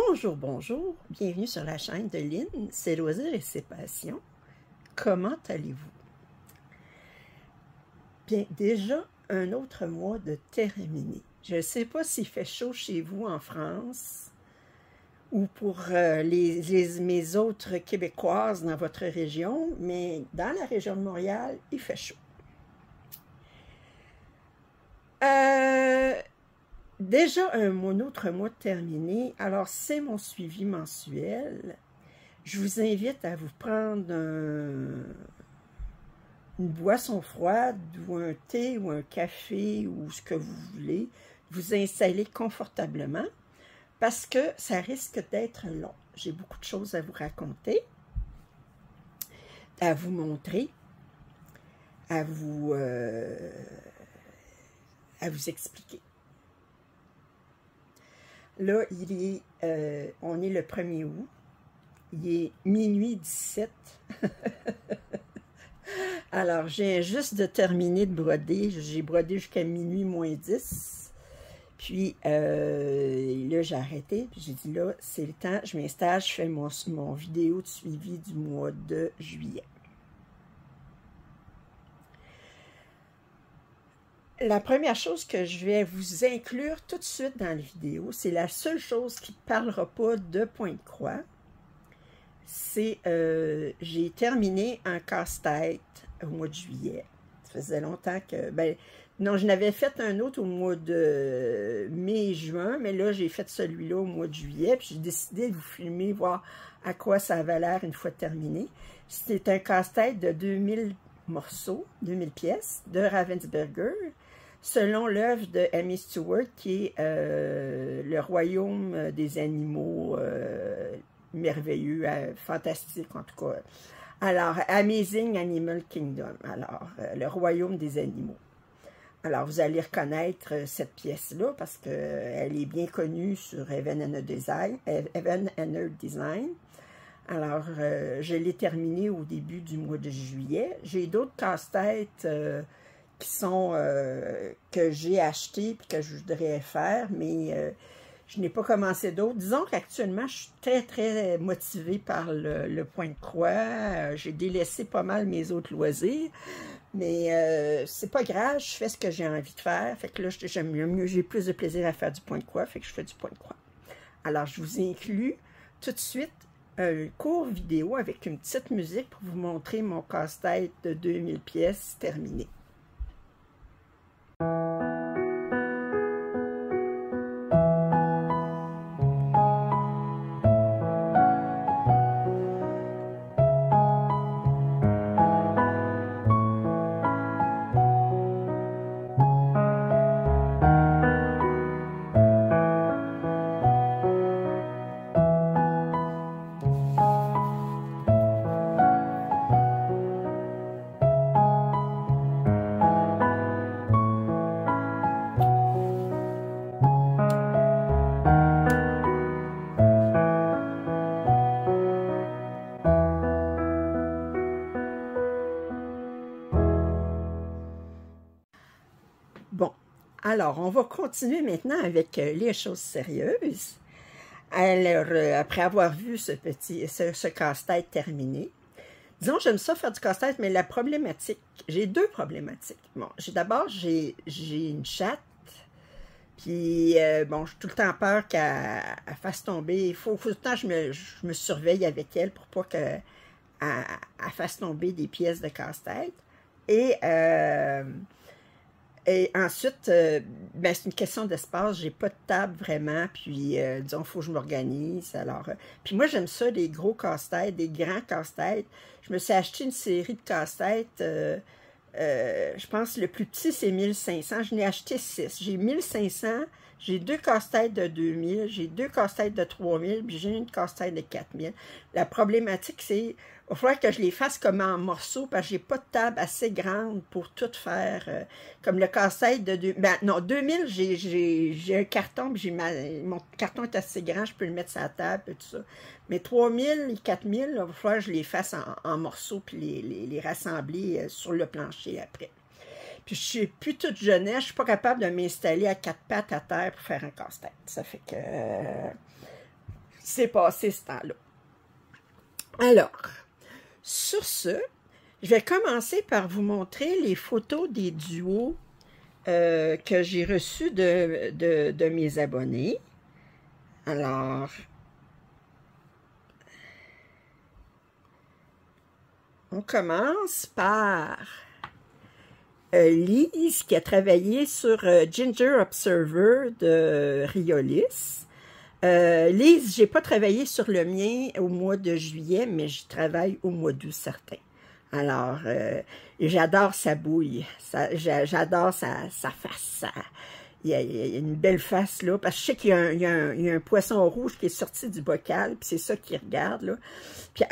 Bonjour, bonjour, bienvenue sur la chaîne de Lynn, c'est loisirs et c'est passions. Comment allez-vous? Bien, déjà un autre mois de terminé. Je ne sais pas s'il fait chaud chez vous en France ou pour mes autres Québécoises dans votre région, mais dans la région de Montréal, il fait chaud. Déjà un autre mois terminé, alors c'est mon suivi mensuel. Je vous invite à vous prendre une boisson froide ou un thé ou un café ou ce que vous voulez, vous installer confortablement parce que ça risque d'être long. J'ai beaucoup de choses à vous raconter, à vous montrer, à vous expliquer. Là, on est le 1er août, il est minuit 17. Alors, j'ai juste de terminer de broder. J'ai brodé jusqu'à minuit moins 10. Puis, là, j'ai arrêté. Puis, j'ai dit, là, c'est le temps. Je m'installe, je fais mon vidéo de suivi du mois de juillet. La première chose que je vais vous inclure tout de suite dans la vidéo, c'est la seule chose qui ne parlera pas de point de croix. C'est, j'ai terminé un casse-tête au mois de juillet. Ça faisait longtemps que, non, je n'avais fait un autre au mois de mai et juin, mais là, j'ai fait celui-là au mois de juillet, puis j'ai décidé de vous filmer, voir à quoi ça avait l'air une fois terminé. C'était un casse-tête de 2000 morceaux, 2000 pièces, de Ravensburger, selon l'œuvre de Amy Stewart, qui est le royaume des animaux merveilleux, fantastique en tout cas. Alors, Amazing Animal Kingdom, alors, le royaume des animaux. Alors, vous allez reconnaître cette pièce-là parce qu'elle est bien connue sur Heaven and Earth Design. Alors, je l'ai terminée au début du mois de juillet. J'ai d'autres casse-têtes qui sont que j'ai achetés et que je voudrais faire, mais je n'ai pas commencé d'autres. Disons qu'actuellement, je suis très, très motivée par le point de croix. J'ai délaissé pas mal mes autres loisirs, mais c'est pas grave, je fais ce que j'ai envie de faire. Fait que là, j'aime mieux, j'ai plus de plaisir à faire du point de croix, fait que je fais du point de croix. Alors, je vous inclus tout de suite un court vidéo avec une petite musique pour vous montrer mon casse-tête de 2000 pièces terminé. Bon, alors, on va continuer maintenant avec les choses sérieuses. Alors, après avoir vu ce casse-tête terminé, disons, j'aime ça faire du casse-tête, mais la problématique, j'ai deux problématiques. Bon, d'abord, j'ai une chatte, puis, bon, j'ai tout le temps peur qu'elle fasse tomber. Il faut tout le temps que je me surveille avec elle pour pas qu'elle fasse tomber des pièces de casse-tête. Et ensuite, c'est une question d'espace. J'ai pas de table vraiment, puis disons, il faut que je m'organise. Alors, puis moi, j'aime ça, les gros casse-têtes, des grands casse-têtes. Je me suis acheté une série de casse-têtes. Je pense le plus petit, c'est 1500. Je n'ai acheté 6. J'ai 1500, j'ai 2 casse-têtes de 2000, j'ai 2 casse-têtes de 3000, puis j'ai une casse-tête de 4000. La problématique, c'est il va falloir que je les fasse comme en morceaux parce que j'ai pas de table assez grande pour tout faire. Comme le casse-tête de 2000, j'ai un carton, puis mon carton est assez grand, je peux le mettre sur la table et tout ça. Mais 3000 et 4000, il va falloir que je les fasse en morceaux puis les rassembler sur le plancher après. Puis je suis plus toute jeunesse, je suis pas capable de m'installer à 4 pattes à terre pour faire un casse-tête. Ça fait que s'est passé ce temps-là. Alors, sur ce, je vais commencer par vous montrer les photos des duos que j'ai reçus de mes abonnés. Alors, on commence par Lise qui a travaillé sur Ginger Observer de Riolis. Lise, j'ai pas travaillé sur le mien au mois de juillet, mais j'y travaille au mois d'août certain. Alors, j'adore sa bouille, j'adore sa face, il y a une belle face là, parce que je sais qu'il y a un poisson rouge qui est sorti du bocal, puis c'est ça qu'il regarde là. Puis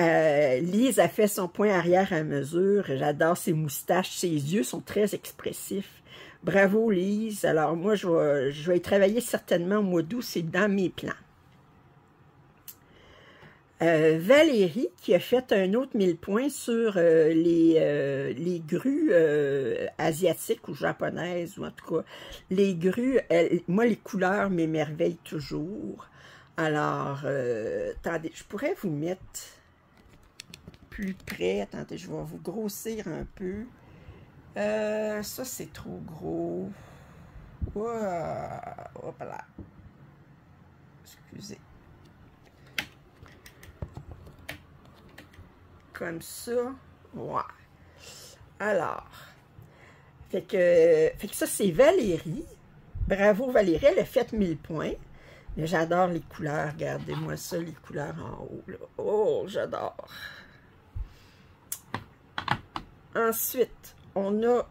Lise a fait son point arrière à mesure, j'adore ses moustaches, ses yeux sont très expressifs. Bravo Lise, alors moi je vais y travailler certainement au mois d'août, c'est dans mes plans. Valérie qui a fait un autre 1000 points sur les grues asiatiques ou japonaises, ou en tout cas, les grues, moi les couleurs m'émerveillent toujours. Alors, attendez, je pourrais vous mettre plus près, attendez, je vais vous grossir un peu. Ça c'est trop gros. Wow. Hop là. Excusez. Comme ça. Ouais. Alors. Fait que ça, c'est Valérie. Bravo Valérie, elle a fait 1000 points. Mais j'adore les couleurs. Regardez-moi ça, les couleurs en haut. Là. Oh, j'adore. Ensuite, on a...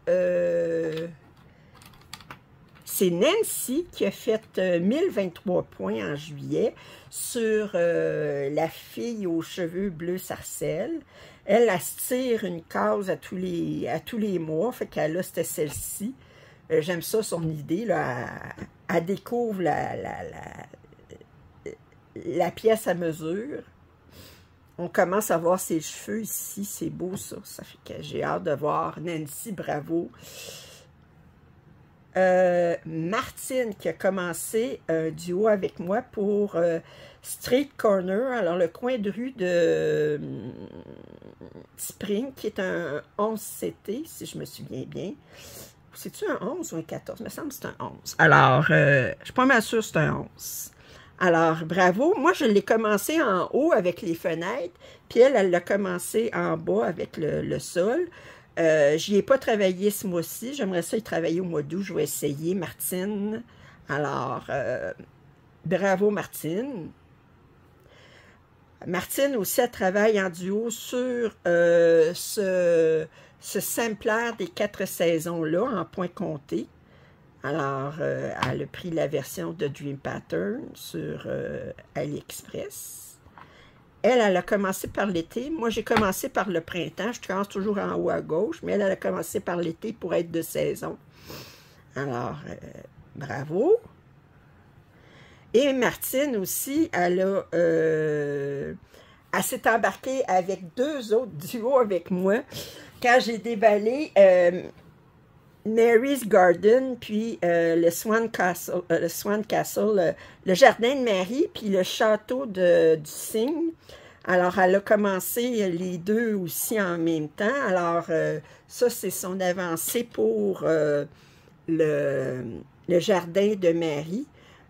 c'est Nancy qui a fait 1023 points en juillet sur la fille aux cheveux bleus sarcelle. Elle se tire une case à tous les mois, fait qu'elle a, c'était celle-ci. J'aime ça, son idée, là, elle découvre la pièce à mesure. On commence à voir ses cheveux ici, c'est beau ça. Ça fait que j'ai hâte de voir. Nancy, bravo. Martine qui a commencé un duo avec moi pour Street Corner, alors le coin de rue de Spring, qui est un 11CT, si je me souviens bien. C'est-tu un 11 ou un 14? Il me semble que c'est un 11. Alors, je suis pas mal sûre que c'est un 11. Alors, bravo. Moi, je l'ai commencé en haut avec les fenêtres, puis elle l'a commencé en bas avec le sol. J'y ai pas travaillé ce mois-ci. J'aimerais ça y travailler au mois d'août. Je vais essayer, Martine. Alors, bravo, Martine. Martine aussi, elle travaille en duo sur ce sampler des 4 saisons-là, en points comptés. Alors, elle a pris la version de Dream Pattern sur AliExpress. Elle a commencé par l'été. Moi, j'ai commencé par le printemps. Je commence toujours en haut à gauche, mais elle a commencé par l'été pour être de saison. Alors, bravo. Et Martine aussi, elle s'est embarquée avec 2 autres duos avec moi quand j'ai déballé Mary's Garden, puis le Swan Castle, le jardin de Marie, puis le château du Cygne. Alors, elle a commencé les 2 aussi en même temps. Alors, ça, c'est son avancée pour le jardin de Marie.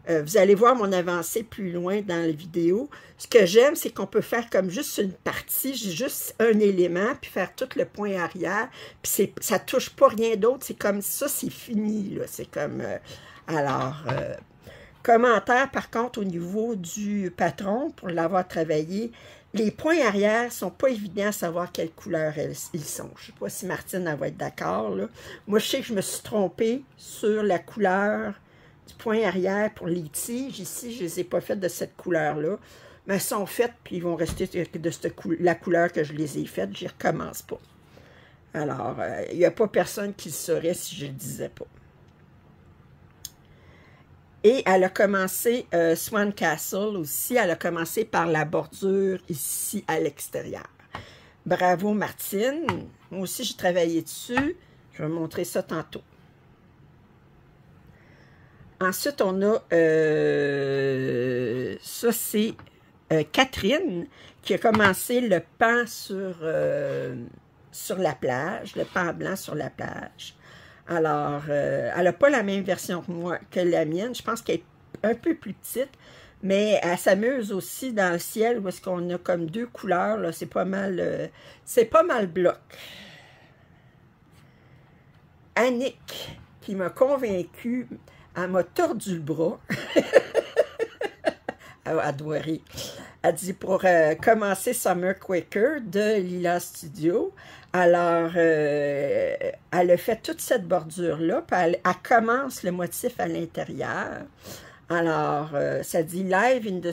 Vous allez voir mon avancée plus loin dans la vidéo. Ce que j'aime, c'est qu'on peut faire comme juste une partie, juste un élément, puis faire tout le point arrière. Puis ça touche pas rien d'autre. C'est comme ça, c'est fini, là. C'est comme... alors, commentaire, par contre, au niveau du patron, pour l'avoir travaillé, les points arrière sont pas évidents à savoir quelle couleur ils sont. Je sais pas si Martine elle va être d'accord, là. Moi, je sais que je me suis trompée sur la couleur du point arrière pour les tiges. Ici, je ne les ai pas faites de cette couleur-là. Mais elles sont faites, puis ils vont rester de la couleur que je les ai faites. Je ne recommence pas. Alors, il n'y a pas personne qui le saurait si je ne le disais pas. Et elle a commencé Swan Castle aussi. Elle a commencé par la bordure ici à l'extérieur. Bravo, Martine. Moi aussi, j'ai travaillé dessus. Je vais vous montrer ça tantôt. Ensuite, on a, ça c'est Catherine, qui a commencé le pan sur la plage, le pan blanc sur la plage. Alors, elle n'a pas la même version que moi, que la mienne. Je pense qu'elle est un peu plus petite, mais elle s'amuse aussi dans le ciel où est-ce qu'on a comme deux couleurs. C'est pas mal bloc. Annick, qui m'a convaincue, elle m'a tordu le bras. Elle doit rire. Elle dit pour commencer Summer Quaker de Lila Studio. Alors, elle a fait toute cette bordure-là, puis elle commence le motif à l'intérieur. Alors, ça dit live in the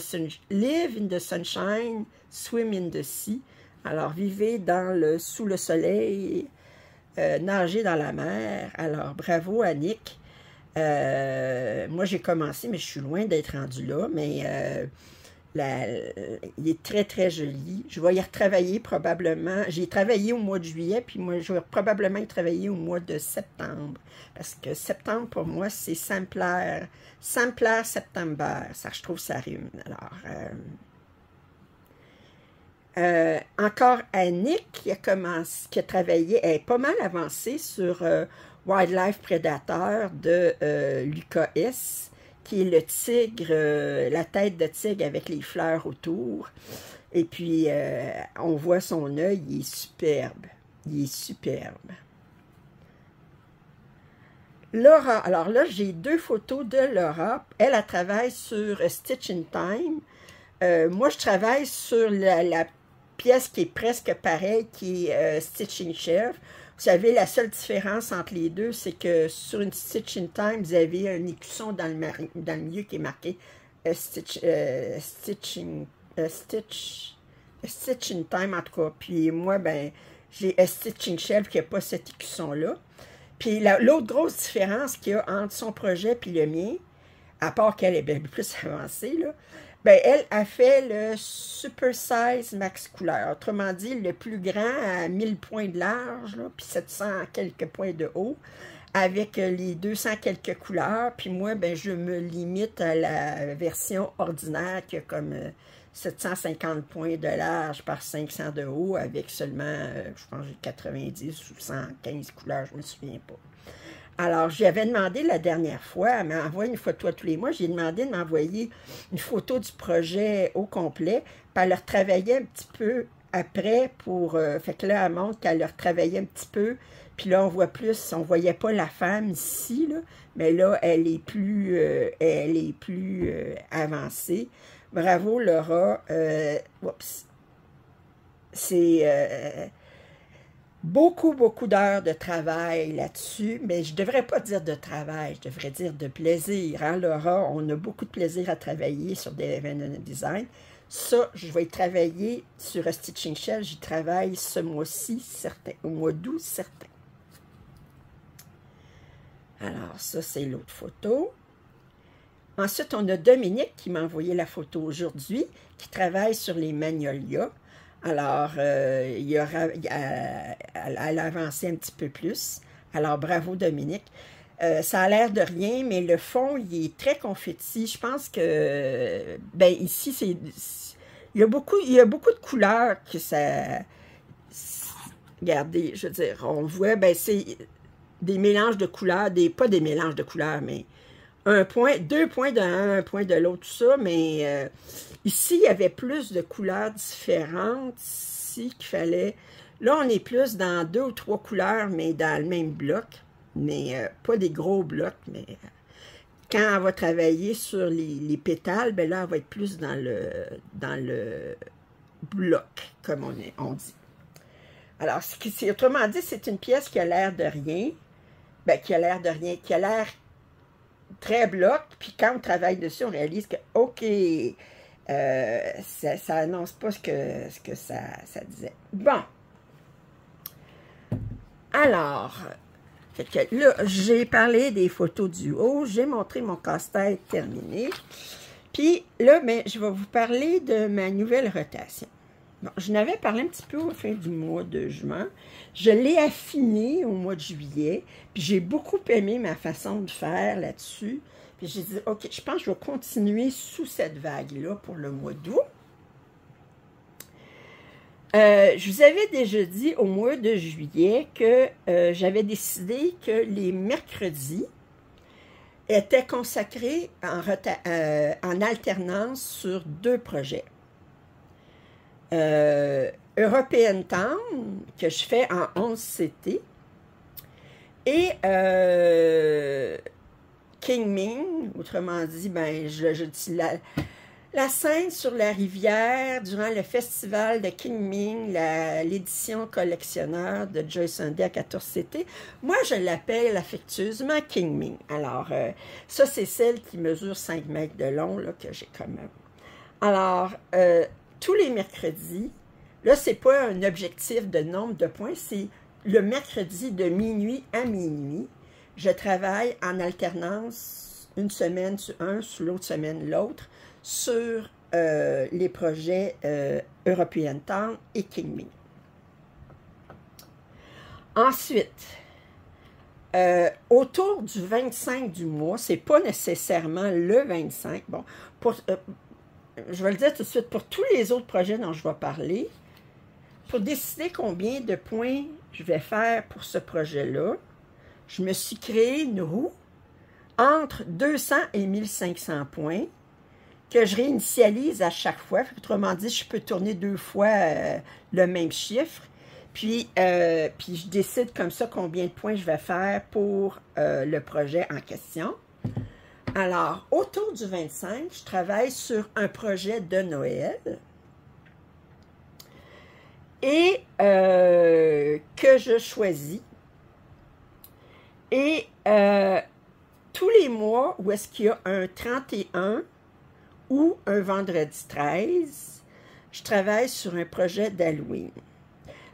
sunshine, swim in the sea. Alors, vivez sous le soleil, nagez dans la mer. Alors, bravo Annick. Moi, j'ai commencé, mais je suis loin d'être rendue là, mais il est très, très joli. Je vais y retravailler probablement. J'ai travaillé au mois de juillet, puis moi, je vais probablement y travailler au mois de septembre. Parce que septembre, pour moi, c'est Sampler September. Ça, je trouve, ça rime. Alors, encore Annick, qui a travaillé, elle est pas mal avancée sur Wildlife Predator de Lucas S., qui est le tigre, la tête de tigre avec les fleurs autour. Et puis, on voit son œil, il est superbe. Il est superbe. Laura, alors là, j'ai deux photos de Laura. Elle travaille sur Stitch in Time. Moi, je travaille sur la pièce qui est presque pareille, qui est Stitching Chef. Vous savez, la seule différence entre les deux, c'est que sur une Stitch in Time, vous avez un écusson dans le milieu qui est marqué Stitch in Time, en tout cas. Puis moi, ben, j'ai Stitching Shelf qui n'a pas cet écusson-là. Puis l'autre grosse différence qu'il y a entre son projet et le mien, à part qu'elle est bien plus avancée, là, ben, elle a fait le Super Size Max Couleur. Autrement dit, le plus grand à 1000 points de large, là, puis 700 quelques points de haut, avec les 200 quelques couleurs. Puis moi, ben, je me limite à la version ordinaire qui a comme 750 points de large par 500 de haut, avec seulement, je pense, 90 ou 115 couleurs, je ne me souviens pas. Alors, j'avais demandé la dernière fois, elle m'a envoyé une photo tous les mois, j'ai demandé de m'envoyer une photo du projet au complet, puis elle le retravaillait un petit peu après pour... fait que là, elle montre qu'elle le retravaillait un petit peu, puis là, on voit plus, on ne voyait pas la femme ici, là, mais là, elle est plus avancée. Bravo, Laura. Oups. C'est... beaucoup d'heures de travail là-dessus, mais je ne devrais pas dire de travail, je devrais dire de plaisir. Hein, Laura, on a beaucoup de plaisir à travailler sur des événements de design. Ça, je vais y travailler sur Stitching Shell, j'y travaille ce mois-ci, certain, au mois d'août, certain. Alors, ça, c'est l'autre photo. Ensuite, on a Dominique qui m'a envoyé la photo aujourd'hui, qui travaille sur les magnolias. Alors, elle a avancé un petit peu plus. Alors, bravo Dominique. Ça a l'air de rien, mais le fond, il est très confetti. Je pense que, ben ici, il y a beaucoup de couleurs que ça... Regardez, je veux dire, on voit, ben c'est des mélanges de couleurs, pas des mélanges de couleurs, mais deux points d'un, un point de l'autre, tout ça, mais ici, il y avait plus de couleurs différentes, ici, qu'il fallait... Là, on est plus dans 2 ou 3 couleurs, mais dans le même bloc, mais pas des gros blocs, mais quand elle va travailler sur les pétales, ben là, elle va être plus dans le bloc, comme on dit. Alors, autrement dit, c'est une pièce qui a l'air de rien, ben, qui a l'air très bloc, puis quand on travaille dessus, on réalise que, OK, ça annonce pas ce que ça disait. Bon. Alors, fait que là, j'ai parlé des photos du haut, j'ai montré mon casse-tête terminé, puis là, ben, je vais vous parler de ma nouvelle rotation. Bon, je n'avais parlé un petit peu au fin du mois de juin. Je l'ai affiné au mois de juillet. Puis j'ai beaucoup aimé ma façon de faire là-dessus. Puis j'ai dit, OK, je pense que je vais continuer sous cette vague-là pour le mois d'août. Je vous avais déjà dit au mois de juillet que j'avais décidé que les mercredis étaient consacrés en alternance sur 2 projets. European Town, que je fais en 11 CT, et Kunming, autrement dit, ben, je dis la scène sur la rivière durant le festival de Kunming, l'édition collectionneur de Joyce Sunday à 14 CT. Moi, je l'appelle affectueusement Kunming. Alors, ça, c'est celle qui mesure 5 mètres de long, là, que j'ai comme... Alors, tous les mercredis, là, c'est pas un objectif de nombre de points, c'est le mercredi de minuit à minuit. Je travaille en alternance, une semaine sur un, sur l'autre semaine l'autre, sur les projets European Town et Kunming. Ensuite, autour du 25 du mois, c'est pas nécessairement le 25, bon, je vais le dire tout de suite, pour tous les autres projets dont je vais parler, pour décider combien de points je vais faire pour ce projet-là, je me suis créé une roue entre 200 et 1500 points que je réinitialise à chaque fois. Autrement dit, je peux tourner 2 fois le même chiffre. Puis je décide comme ça combien de points je vais faire pour le projet en question. Alors, autour du 25, je travaille sur un projet de Noël et que je choisis. Et tous les mois où est-ce qu'il y a un 31 ou un vendredi 13, je travaille sur un projet d'Halloween.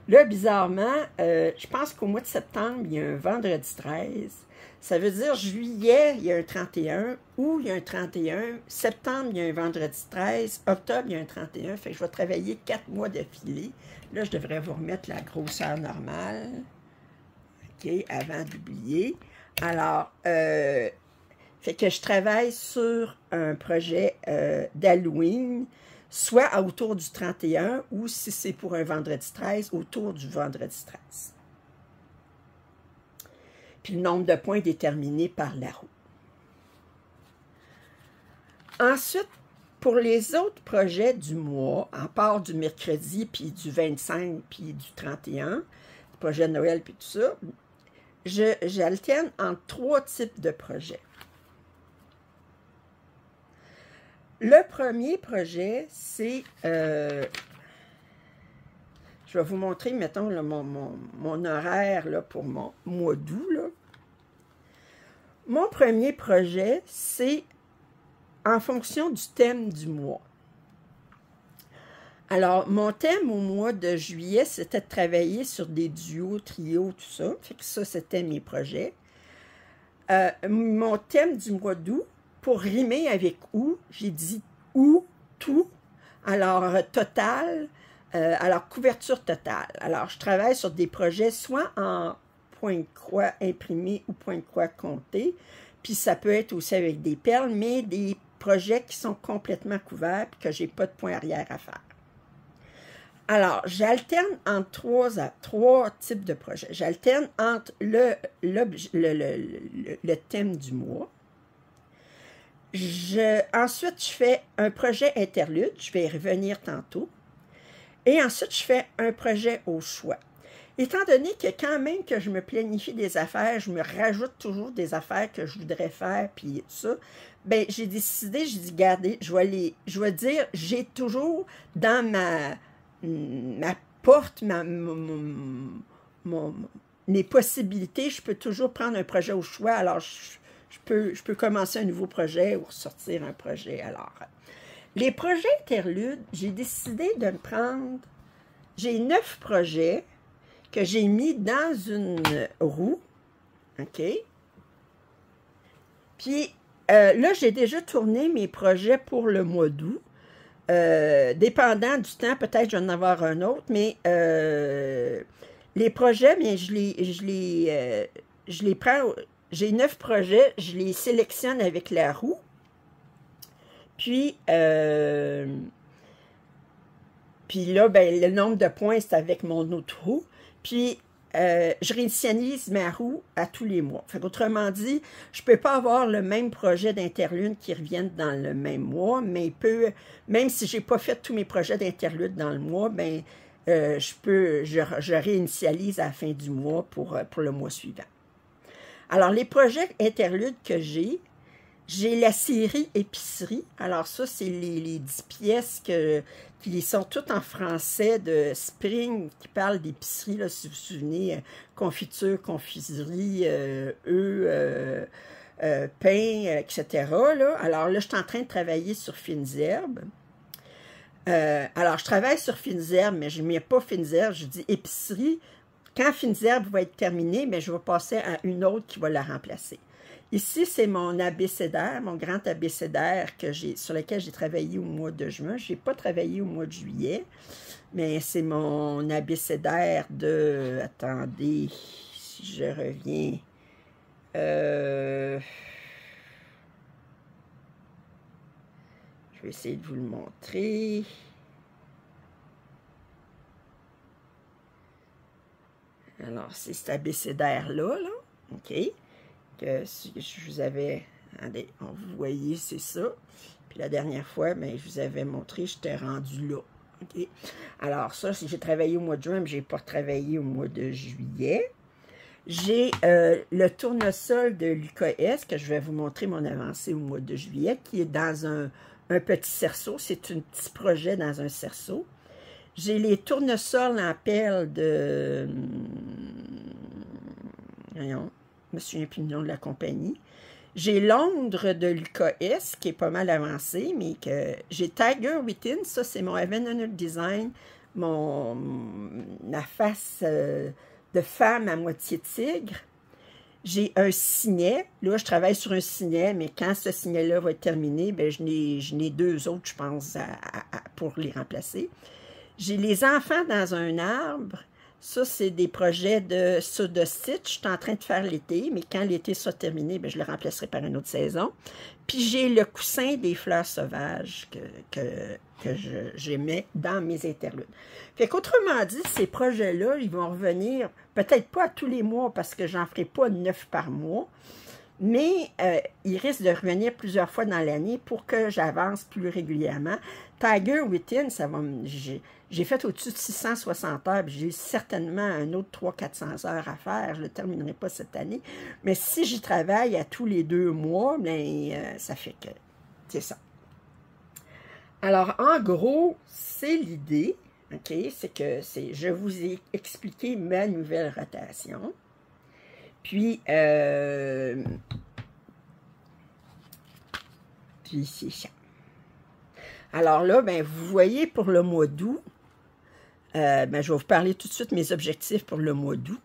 Là, bizarrement, je pense qu'au mois de septembre, il y a un vendredi 13. Ça veut dire juillet, il y a un 31, août, il y a un 31, septembre, il y a un vendredi 13, octobre, il y a un 31. Fait que je vais travailler 4 mois d'affilée. Là, je devrais vous remettre la grosseur normale. OK, avant d'oublier. Alors, fait que je travaille sur un projet d'Halloween, soit autour du 31 ou si c'est pour un vendredi 13, autour du vendredi 13. Puis le nombre de points est déterminé par la roue. Ensuite, pour les autres projets du mois, à part du mercredi, puis du 25, puis du 31, le projet de Noël, puis tout ça, j'alterne entre 3 types de projets. Le premier projet, c'est... je vais vous montrer, mettons, là, mon horaire là, pour mon mois d'août. Mon premier projet, c'est en fonction du thème du mois. Alors, mon thème au mois de juillet, c'était de travailler sur des duos, trios, tout ça. Fait que ça, c'était mes projets. Mon thème du mois d'août, pour rimer avec « ou », j'ai dit « ou », tout. Alors, total, alors couverture totale. Alors, je travaille sur des projets soit en point de croix imprimé ou point de croix compté. Puis ça peut être aussi avec des perles, mais des projets qui sont complètement couverts et que je n'ai pas de point arrière à faire. Alors, j'alterne entre 3 types de projets. J'alterne entre le thème du mois. Ensuite, je fais un projet interlude. Je vais y revenir tantôt. Et ensuite, je fais un projet au choix. Étant donné que quand même que je me planifie des affaires, je me rajoute toujours des affaires que je voudrais faire, puis tout ça, bien, j'ai décidé, j'ai dit, regardez, je vais dire, j'ai toujours dans ma porte, les possibilités, je peux toujours prendre un projet au choix, alors je peux commencer un nouveau projet ou sortir un projet. Alors, les projets interludes, j'ai décidé de me prendre, j'ai 9 projets que j'ai mis dans une roue, OK? Puis, là, j'ai déjà tourné mes projets pour le mois d'août. Dépendant du temps, peut-être je vais en avoir un autre, mais les projets, bien, je les prends, j'ai 9 projets, je les sélectionne avec la roue. Puis, Puis là, ben, le nombre de points, c'est avec mon autre roue. Puis, je réinitialise ma roue à tous les mois. Fait qu'autrement dit, je ne peux pas avoir le même projet d'interlude qui reviennent dans le même mois, mais même si je n'ai pas fait tous mes projets d'interlude dans le mois, ben, je réinitialise à la fin du mois pour le mois suivant. Alors, les projets interludes que j'ai la série épicerie. Alors ça, c'est les 10 pièces qui sont toutes en français de Spring, qui parlent d'épicerie, là, si vous vous souvenez, confiture, confiserie, pain, etc. Là. Alors là, je suis en train de travailler sur Fines Herbes. Alors, je travaille sur Fines Herbes, mais je ne mets pas Fines Herbes, je dis épicerie. Quand Fines Herbes va être terminée, mais je vais passer à une autre qui va la remplacer. Ici, c'est mon abécédaire, mon grand abécédaire sur lequel j'ai travaillé au mois de juin. Je n'ai pas travaillé au mois de juillet, mais c'est mon abécédaire de... Attendez, si je reviens... je vais essayer de vous le montrer. Alors, c'est cet abécédaire-là, là. OK. Que si je vous avais... Attendez, vous voyez, c'est ça. Puis la dernière fois, ben, je vous avais montré, j'étais rendu là. OK. Alors, ça, j'ai travaillé au mois de juin, mais je n'ai pas travaillé au mois de juillet. J'ai le tournesol de l'UKS, que je vais vous montrer mon avancée au mois de juillet, qui est dans un petit cerceau. C'est un petit projet dans un cerceau. J'ai les tournesols en pelle de... Voyons, je me souviens plus du nom de la compagnie. J'ai Londres de l'UKS, qui est pas mal avancé, mais que j'ai Tiger Within, ça c'est mon Avenue Design, ma face de femme à moitié tigre. J'ai un signet, là je travaille sur un signet, mais quand ce signet-là va être terminé, ben, je n'ai deux autres, je pense, pour les remplacer. J'ai les enfants dans un arbre. Ça, c'est des projets de Stitch. Je suis en train de faire l'été, mais quand l'été sera terminé, bien, je le remplacerai par une autre saison. Puis j'ai le coussin des fleurs sauvages que j'aimais dans mes interludes. Fait qu'autrement dit, ces projets-là, ils vont revenir, peut-être pas à tous les mois, parce que j'en ferai pas 9 par mois, mais ils risquent de revenir plusieurs fois dans l'année pour que j'avance plus régulièrement. Tiger Within, ça va j'ai fait au-dessus de 660 heures, puis j'ai certainement un autre 300-400 heures à faire. Je ne le terminerai pas cette année. Mais si j'y travaille à tous les 2 mois, bien, ça fait que c'est ça. Alors, en gros, c'est l'idée, OK? C'est que je vous ai expliqué ma nouvelle rotation. Puis c'est ça. Alors là, ben, vous voyez pour le mois d'août, ben, je vais vous parler tout de suite de mes objectifs pour le mois d'août.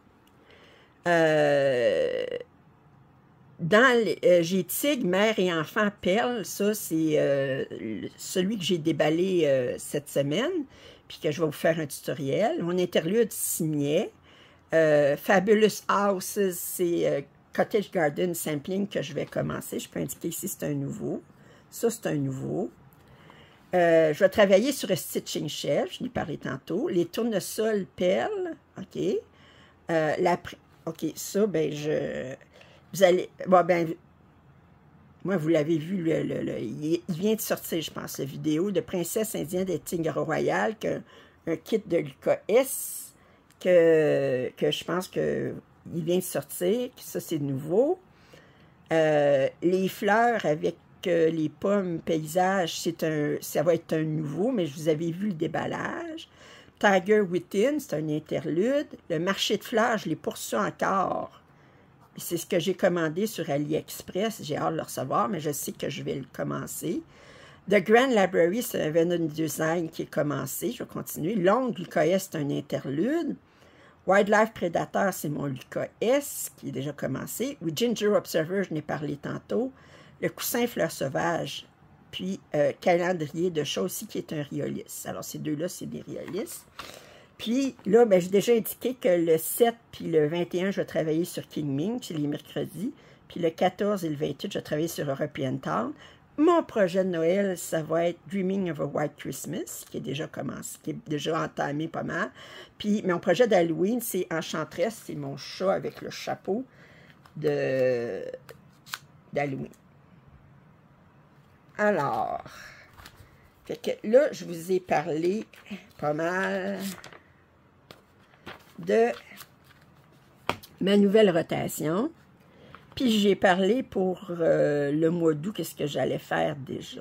J'ai Tigre, mère et enfant perle, ça c'est celui que j'ai déballé cette semaine, puis que je vais vous faire un tutoriel. Mon interlude signet. Fabulous Houses, c'est Cottage Garden Sampling que je vais commencer. Je peux indiquer ici, c'est un nouveau. Ça, c'est un nouveau. Je vais travailler sur un Stitching Chef, je l'ai parlé tantôt. Les tournesols perles, OK. OK, ça, ben, vous allez... Bon, ben, moi, vous l'avez vu, il vient de sortir, je pense, la vidéo de Princesse indienne des Tigres royales, un kit de l'UKS, que je pense qu'il vient de sortir, que ça, c'est nouveau. Les fleurs avec les pommes paysages, ça va être un nouveau, mais je vous avais vu le déballage. Tiger Within, c'est un interlude. Le marché de fleurs, je l'ai poursuivi encore. C'est ce que j'ai commandé sur AliExpress. J'ai hâte de le recevoir, mais je sais que je vais le commencer. The Grand Library, c'est un Avenue Design qui est commencé. Je vais continuer. L'ongle l'UKS, c'est un interlude. Wildlife Predator, c'est mon l'UKS qui est déjà commencé. Oui, Ginger Observer, je n'ai parlé tantôt. Le coussin fleurs sauvages, puis calendrier de chat aussi qui est un Riolis. Alors, ces deux-là, c'est des Riolis. Puis là, ben, j'ai déjà indiqué que le 7 puis le 21, je vais travailler sur King Ming, c'est les mercredis. Puis le 14 et le 28, je vais travailler sur European Town. mon projet de Noël, ça va être Dreaming of a White Christmas, qui est déjà commencé, qui est déjà entamé pas mal. Puis mon projet d'Halloween, c'est Enchantress, c'est mon chat avec le chapeau d'Halloween. Alors, fait que là, je vous ai parlé pas mal de ma nouvelle rotation. Puis j'ai parlé pour le mois d'août, qu'est-ce que j'allais faire déjà.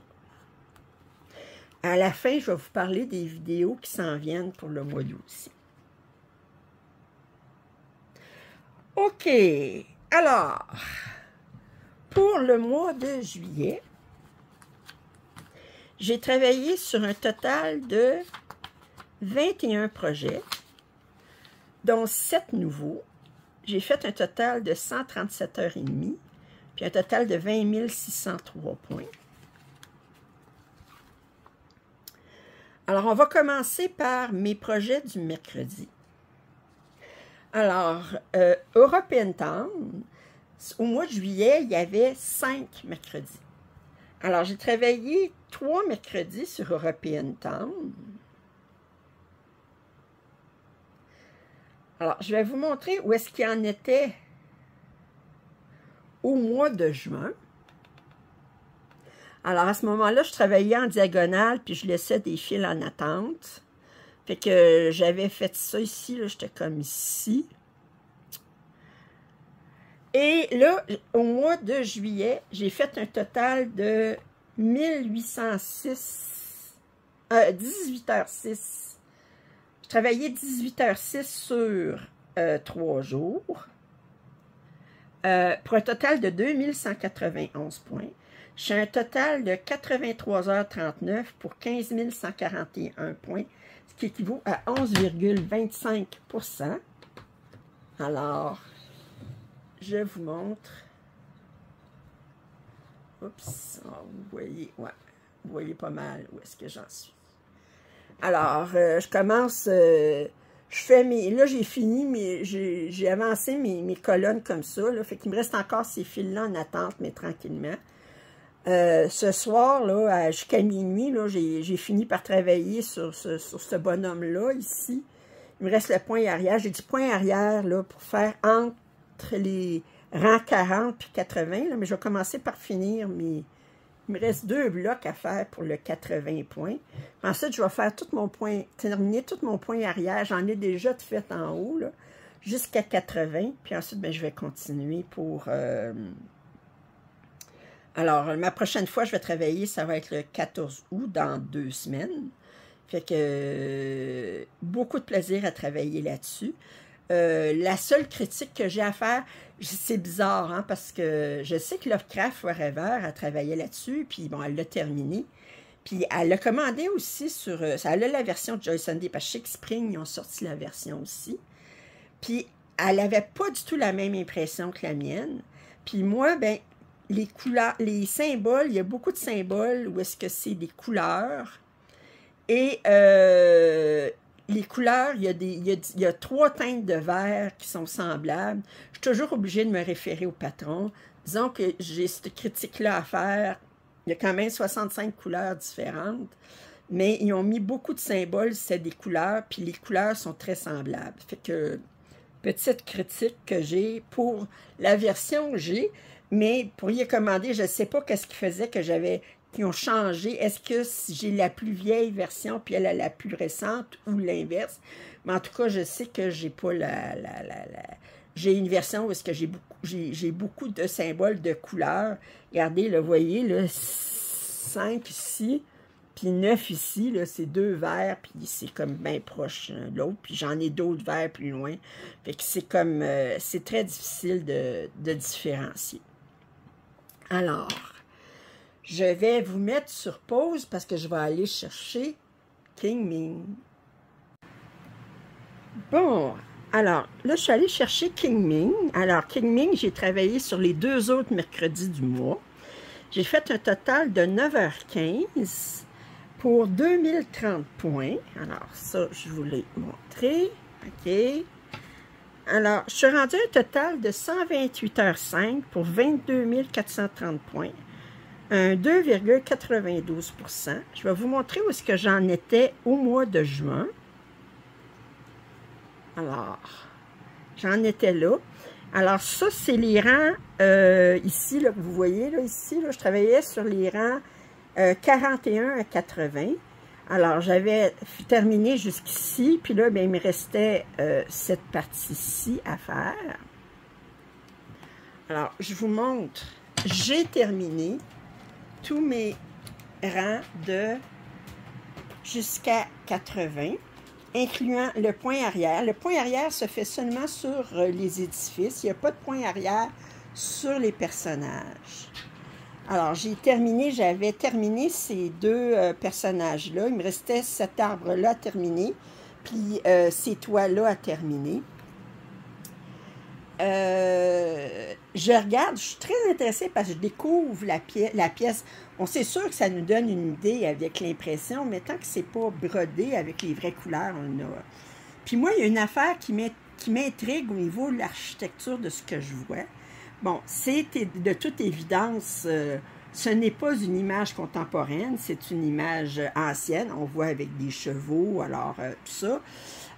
À la fin, je vais vous parler des vidéos qui s'en viennent pour le mois d'août aussi. OK. Alors, pour le mois de juillet, j'ai travaillé sur un total de 21 projets, dont 7 nouveaux. J'ai fait un total de 137 heures et demie, puis un total de 20 603 points. Alors, on va commencer par mes projets du mercredi. Alors, European Town, au mois de juillet, il y avait 5 mercredis. Alors, j'ai travaillé 3 mercredis sur European Town. Alors, je vais vous montrer où est-ce qu'il en était au mois de juin. Alors, à ce moment-là, je travaillais en diagonale, puis je laissais des fils en attente. Fait que j'avais fait ça ici, là, j'étais comme ici. Et là, au mois de juillet, j'ai fait un total de 1806, 18h06. Je travaillais 18h06 sur 3 jours, pour un total de 2191 points. J'ai un total de 83h39 pour 15 141 points, ce qui équivaut à 11,25%. Alors, je vous montre. Oups, oh, vous voyez, ouais, vous voyez pas mal où est-ce que j'en suis. Alors, je commence, je fais mes, là j'ai fini, mais j'ai avancé mes colonnes comme ça, là, fait qu'il me reste encore ces fils-là en attente, mais tranquillement. Ce soir, là, jusqu'à minuit, là, j'ai fini par travailler sur ce bonhomme-là, ici. Il me reste le point arrière. J'ai du point arrière, là, pour faire entre les rangs 40 puis 80, là, mais je vais commencer par finir mes... Il me reste 2 blocs à faire pour le 80 points. Ensuite, je vais faire tout mon point, terminer tout mon point arrière. J'en ai déjà fait en haut, là, jusqu'à 80. Puis ensuite, ben, je vais continuer pour... Alors, ma prochaine fois, je vais travailler, ça va être le 14 août, dans 2 semaines. Fait que beaucoup de plaisir à travailler là-dessus. La seule critique que j'ai à faire, c'est bizarre, hein, parce que je sais que Lovecraft Forever a travaillé là-dessus, puis bon, elle l'a terminé. Puis elle l'a commandé aussi sur... ça a la version de Joy Sunday, parce que Chic Spring, ils ont sorti la version aussi. Puis elle n'avait pas du tout la même impression que la mienne. Puis moi, ben les couleurs, les symboles, il y a beaucoup de symboles où est-ce que c'est des couleurs. Et les couleurs, il y a 3 teintes de vert qui sont semblables. Je suis toujours obligée de me référer au patron. Disons que j'ai cette critique-là à faire. Il y a quand même 65 couleurs différentes. Mais ils ont mis beaucoup de symboles, c'est des couleurs, puis les couleurs sont très semblables. Fait que, petite critique que j'ai pour la version que j'ai, mais pour y commander, je ne sais pas qu'est-ce qui faisait que qui ont changé. Est-ce que j'ai la plus vieille version, puis elle a la plus récente, ou l'inverse? Mais en tout cas, je sais que j'ai pas j'ai une version où est-ce que j'ai beaucoup de symboles de couleurs. Regardez, là, vous voyez, là, 5 ici, puis 9 ici, là, c'est 2 verts, puis c'est comme bien proche de l'autre, puis j'en ai d'autres verts plus loin. Fait que c'est comme, c'est très difficile de différencier. Alors, je vais vous mettre sur pause parce que je vais aller chercher King Ming. Bon, alors, là, je suis allée chercher King Ming. Alors, King Ming, j'ai travaillé sur les 2 autres mercredis du mois. J'ai fait un total de 9h15 pour 2030 points. Alors, ça, je vous l'ai montré. OK. Alors, je suis rendue à un total de 128h05 pour 22 430 points. un 2,92 %. Je vais vous montrer où est-ce que j'en étais au mois de juin. Alors, j'en étais là. Alors, ça, c'est les rangs, ici, là, que vous voyez, là, ici, là, je travaillais sur les rangs 41 à 80. Alors, j'avais terminé jusqu'ici, puis là, bien, il me restait cette partie-ci à faire. Alors, je vous montre, j'ai terminé tous mes rangs de jusqu'à 80. Incluant le point arrière. Le point arrière se fait seulement sur les édifices. Il n'y a pas de point arrière sur les personnages. Alors, j'avais terminé ces deux personnages-là. Il me restait cet arbre-là à terminer, puis ces toits-là à terminer. Je regarde, je suis très intéressée parce que je découvre la pièce. On sait sûr que ça nous donne une idée avec l'impression, mais tant que c'est pas brodé avec les vraies couleurs, on a. Puis moi, il y a une affaire qui m'intrigue au niveau de l'architecture de ce que je vois. Bon, c'est de toute évidence, ce n'est pas une image contemporaine, c'est une image ancienne. On voit avec des chevaux, alors tout ça.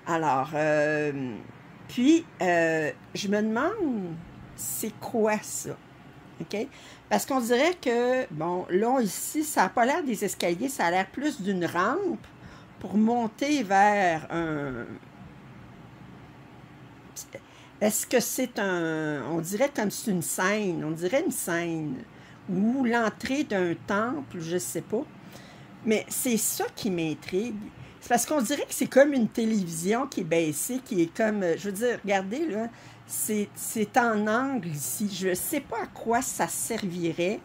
Alors, puis, je me demande, c'est quoi ça? OK? Parce qu'on dirait que, bon, là, ici, ça n'a pas l'air des escaliers, ça a l'air plus d'une rampe pour monter vers un... Est-ce que c'est un... On dirait comme c'est une scène, on dirait une scène, ou l'entrée d'un temple, je ne sais pas. Mais c'est ça qui m'intrigue. C'est parce qu'on dirait que c'est comme une télévision qui est baissée, qui est comme... Je veux dire, regardez, là, c'est en angle ici. Je ne sais pas à quoi ça servirait.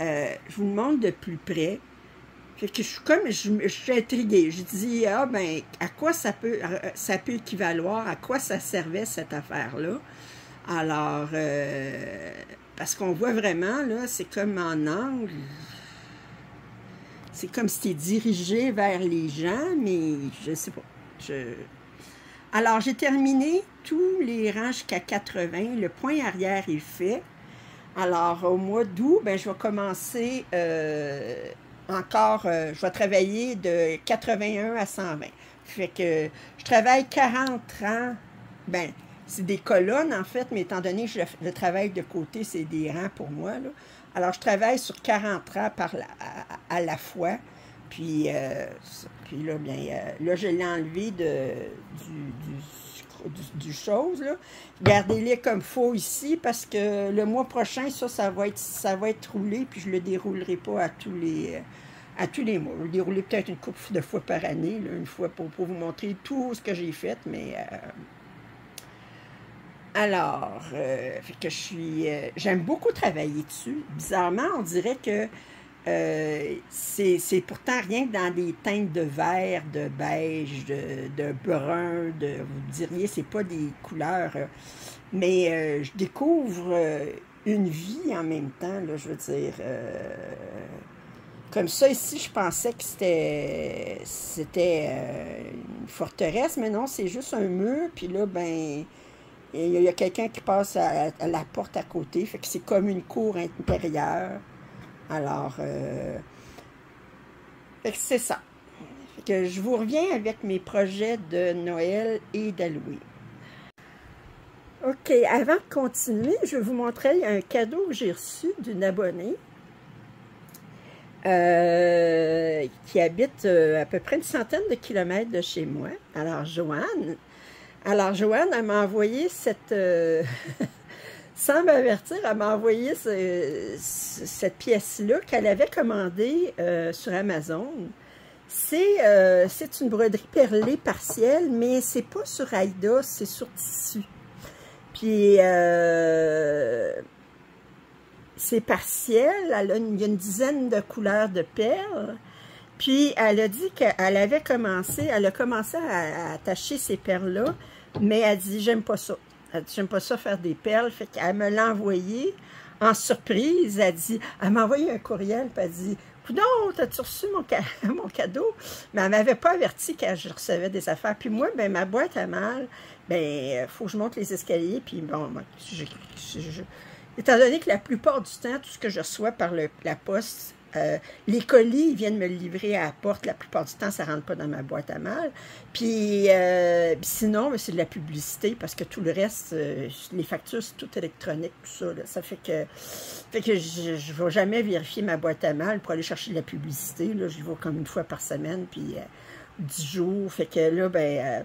Je vous le montre de plus près. Fait que je suis intriguée. Je dis, ah ben, à quoi ça peut équivaloir, à quoi ça servait cette affaire-là. Alors, parce qu'on voit vraiment, là, c'est comme en angle. C'est comme si c'était dirigé vers les gens, mais je ne sais pas. Alors, j'ai terminé tous les rangs jusqu'à 80. Le point arrière est fait. Alors, au mois d'août, ben, je vais commencer encore, je vais travailler de 81 à 120. Fait que je travaille 40 rangs. Ben, c'est des colonnes, en fait, mais étant donné que je travaille de côté, c'est des rangs pour moi, là. Alors, je travaille sur 40 rangs à la fois. Puis là, bien, là, je l'ai enlevé du chose, là. Gardez-les comme faux ici, parce que le mois prochain, ça va être roulé, puis je ne le déroulerai pas à tous les mois. Je vais le dérouler peut-être une couple de fois par année, là, une fois pour vous montrer tout ce que j'ai fait, mais... Alors, fait que j'aime beaucoup travailler dessus. Bizarrement, on dirait que c'est pourtant rien que dans des teintes de vert, de beige, de brun, vous diriez, c'est pas des couleurs, mais je découvre une vie en même temps, là, je veux dire, comme ça, ici, je pensais que c'était une forteresse, mais non, c'est juste un mur, puis là, ben... Il y a quelqu'un qui passe à la porte à côté, fait que c'est comme une cour intérieure. Alors, c'est ça. Fait que je vous reviens avec mes projets de Noël et d'Halloween. OK, avant de continuer, je vais vous montrer un cadeau que j'ai reçu d'une abonnée qui habite à peu près une centaine de kilomètres de chez moi. Alors, Joanne, elle m'a envoyé cette... sans m'avertir, elle m'a envoyé cette pièce-là qu'elle avait commandée sur Amazon. C'est une broderie perlée partielle, mais c'est pas sur Aïda, c'est sur tissu. Puis, c'est partiel, il y a une dizaine de couleurs de perles. Puis, elle a dit qu'elle a commencé à attacher ces perles-là, mais elle dit, j'aime pas ça. Elle dit, j'aime pas ça faire des perles. Fait qu'elle me l'a envoyé en surprise. Elle m'a envoyé un courriel, puis elle dit, coudonc, t'as-tu reçu mon cadeau? Mais elle m'avait pas averti que je recevais des affaires. Puis moi, ben ma boîte à mal, ben, faut que je monte les escaliers, puis bon, étant donné que la plupart du temps, tout ce que je reçois par la poste, les colis, ils viennent me le livrer à la porte. La plupart du temps, ça ne rentre pas dans ma boîte à mal. Puis sinon, c'est de la publicité parce que tout le reste, les factures, c'est tout électronique, tout ça. Là. Ça fait que je ne vais jamais vérifier ma boîte à mal pour aller chercher de la publicité. Là. J'y vais comme une fois par semaine, puis 10 jours. Fait que là, fait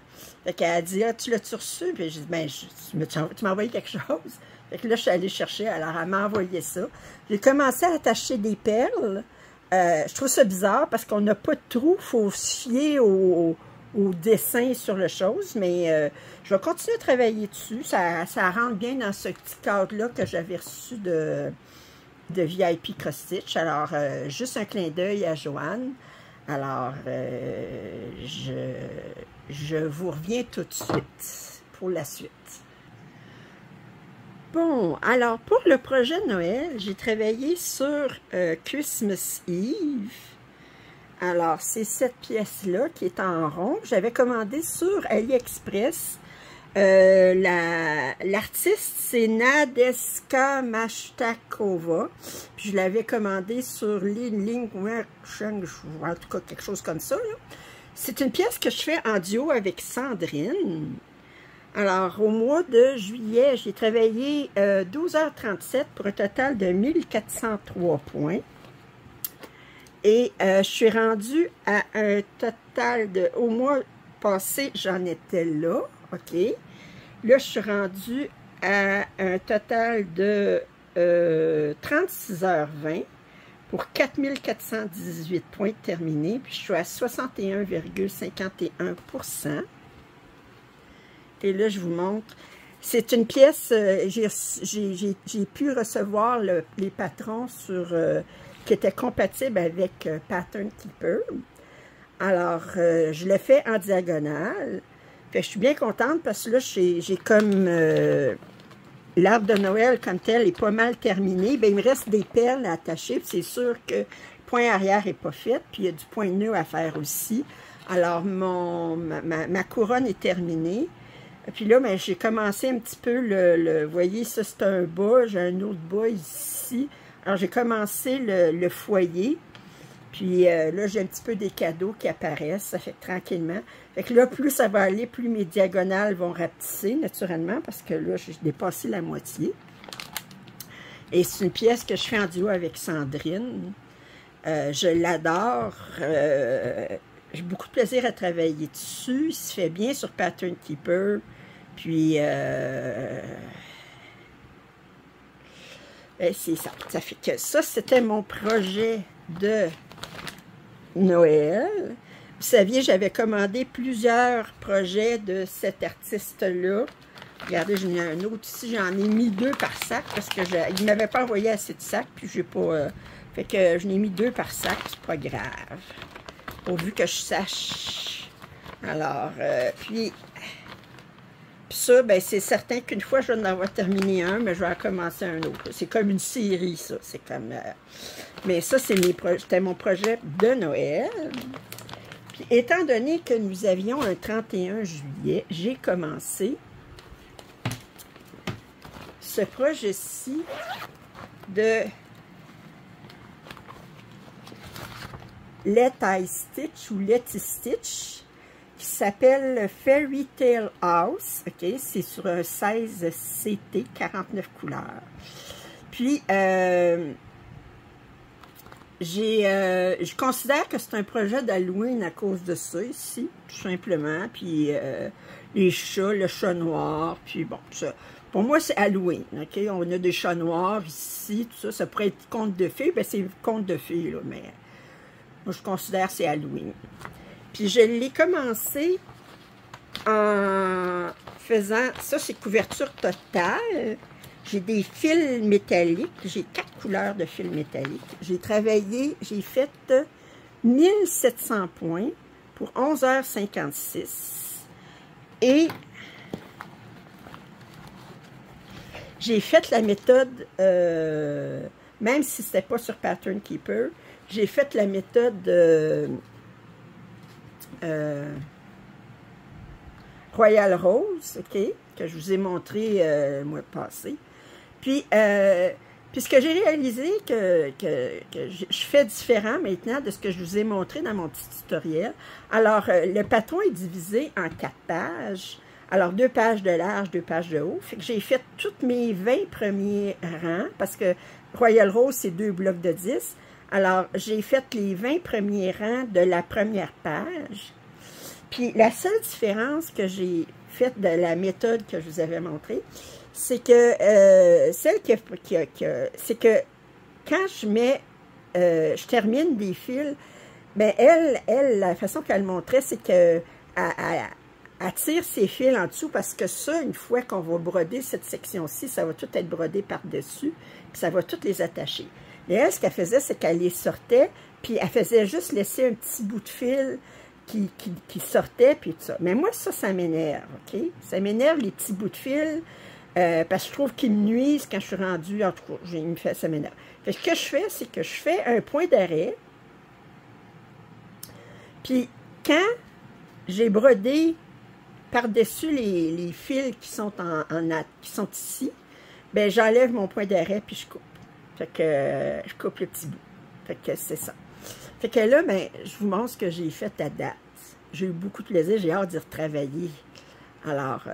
qu'elle a dit, ah, tu l'as-tu reçu? Puis j'ai dit, ben, tu m'as envoyé quelque chose? Fait que là, je suis allée chercher, alors elle m'a envoyé ça. J'ai commencé à attacher des perles. Je trouve ça bizarre parce qu'on n'a pas de trou. Il faut se fier au dessin sur le chose. Mais je vais continuer à travailler dessus. Ça rentre bien dans ce petit cadre-là que j'avais reçu de VIP Cross Stitch. Alors, juste un clin d'œil à Joanne. Alors, je vous reviens tout de suite pour la suite. Bon, alors pour le projet de Noël, j'ai travaillé sur Christmas Eve. Alors, c'est cette pièce-là qui est en rond. J'avais commandé sur AliExpress. L'artiste, c'est Nadeska Mashtakova. Puis je l'avais commandé sur Ling en tout cas quelque chose comme ça. C'est une pièce que je fais en duo avec Sandrine. Alors, au mois de juillet, j'ai travaillé 12h37 pour un total de 1403 points. Et je suis rendue à un total de... Au mois passé, j'en étais là, OK? Là, je suis rendue à un total de 36h20 pour 4418 points terminés. Puis, je suis à 61,51%. Et là, je vous montre. C'est une pièce, j'ai pu recevoir les patrons qui étaient compatibles avec Pattern Keeper. Alors, je le fais en diagonale. Fait que je suis bien contente parce que là, j'ai comme l'arbre de Noël comme tel est pas mal terminé. Bien, il me reste des perles à attacher. C'est sûr que le point arrière n'est pas fait. Puis, il y a du point de nœud à faire aussi. Alors, ma couronne est terminée. Puis là, ben, j'ai commencé un petit peu vous voyez, ça c'est un bas, j'ai un autre bas ici. Alors j'ai commencé le foyer. Puis là, j'ai un petit peu des cadeaux qui apparaissent, ça fait que tranquillement. Fait que là, plus ça va aller, plus mes diagonales vont rapetisser, naturellement, parce que là, j'ai dépassé la moitié. Et c'est une pièce que je fais en duo avec Sandrine. Je l'adore. J'ai beaucoup de plaisir à travailler dessus. Il se fait bien sur Pattern Keeper. Puis, c'est ça. Ça fait que ça, c'était mon projet de Noël. Vous saviez, j'avais commandé plusieurs projets de cet artiste-là. Regardez, j'en ai un autre ici. J'en ai mis 2 par sac parce que il ne m'avait pas envoyé assez de sacs. Puis, j'ai pas... fait que je n'ai mis 2 par sac. C'est pas grave. Pourvu que je sache. Alors, puis ça, ben, c'est certain qu'une fois, je vais en avoir terminé un, mais je vais en commencer un autre. C'est comme une série, ça. C'est comme... mais ça, c'était mon projet de Noël. Puis, étant donné que nous avions un 31 juillet, j'ai commencé ce projet-ci de Let I Stitch ou Letty Stitch, qui s'appelle Fairy Tale House. OK, c'est sur un 16 CT, 49 couleurs. Puis, je considère que c'est un projet d'Halloween à cause de ça ici, tout simplement. Puis, les chats, le chat noir, puis bon, ça. Pour moi, c'est Halloween, OK? On a des chats noirs ici, tout ça. Ça pourrait être conte de fées, ben c'est conte de fées, là, mais... Moi, je considère que c'est Halloween. Puis, je l'ai commencé en faisant... Ça, c'est couverture totale. J'ai des fils métalliques. J'ai 4 couleurs de fils métalliques. J'ai travaillé... J'ai fait 1700 points pour 11h56. Et... j'ai fait la méthode... même si ce n'était pas sur Pattern Keeper... J'ai fait la méthode Royal Rose, OK, que je vous ai montré le mois passé. Puis ce que j'ai réalisé que je fais différent maintenant de ce que je vous ai montré dans mon petit tutoriel. Alors, le patron est divisé en 4 pages. Alors, 2 pages de large, 2 pages de haut. Fait que j'ai fait tous mes 20 premiers rangs, parce que Royal Rose, c'est 2 blocs de 10. Alors, j'ai fait les 20 premiers rangs de la première page. Puis, la seule différence que j'ai faite de la méthode que je vous avais montrée, c'est que c'est que quand je termine des fils, ben elle, la façon qu'elle montrait, c'est que elle tire ses fils en dessous, parce que ça, une fois qu'on va broder cette section-ci, ça va tout être brodé par-dessus, puis ça va toutes les attacher. Et elle, ce qu'elle faisait, c'est qu'elle les sortait, puis elle faisait juste laisser un petit bout de fil qui sortait, puis tout ça. Mais moi, ça m'énerve, OK? Ça m'énerve, les petits bouts de fil, parce que je trouve qu'ils me nuisent quand je suis rendue, en tout cas, ça m'énerve. Ce que je fais, c'est que je fais un point d'arrêt, puis quand j'ai brodé par-dessus les fils qui sont qui sont ici, ben j'enlève mon point d'arrêt, puis je coupe. Fait que je coupe le petit bout. Fait que c'est ça. Fait que là, ben, je vous montre ce que j'ai fait à date. J'ai eu beaucoup de plaisir, j'ai hâte d'y retravailler. Alors,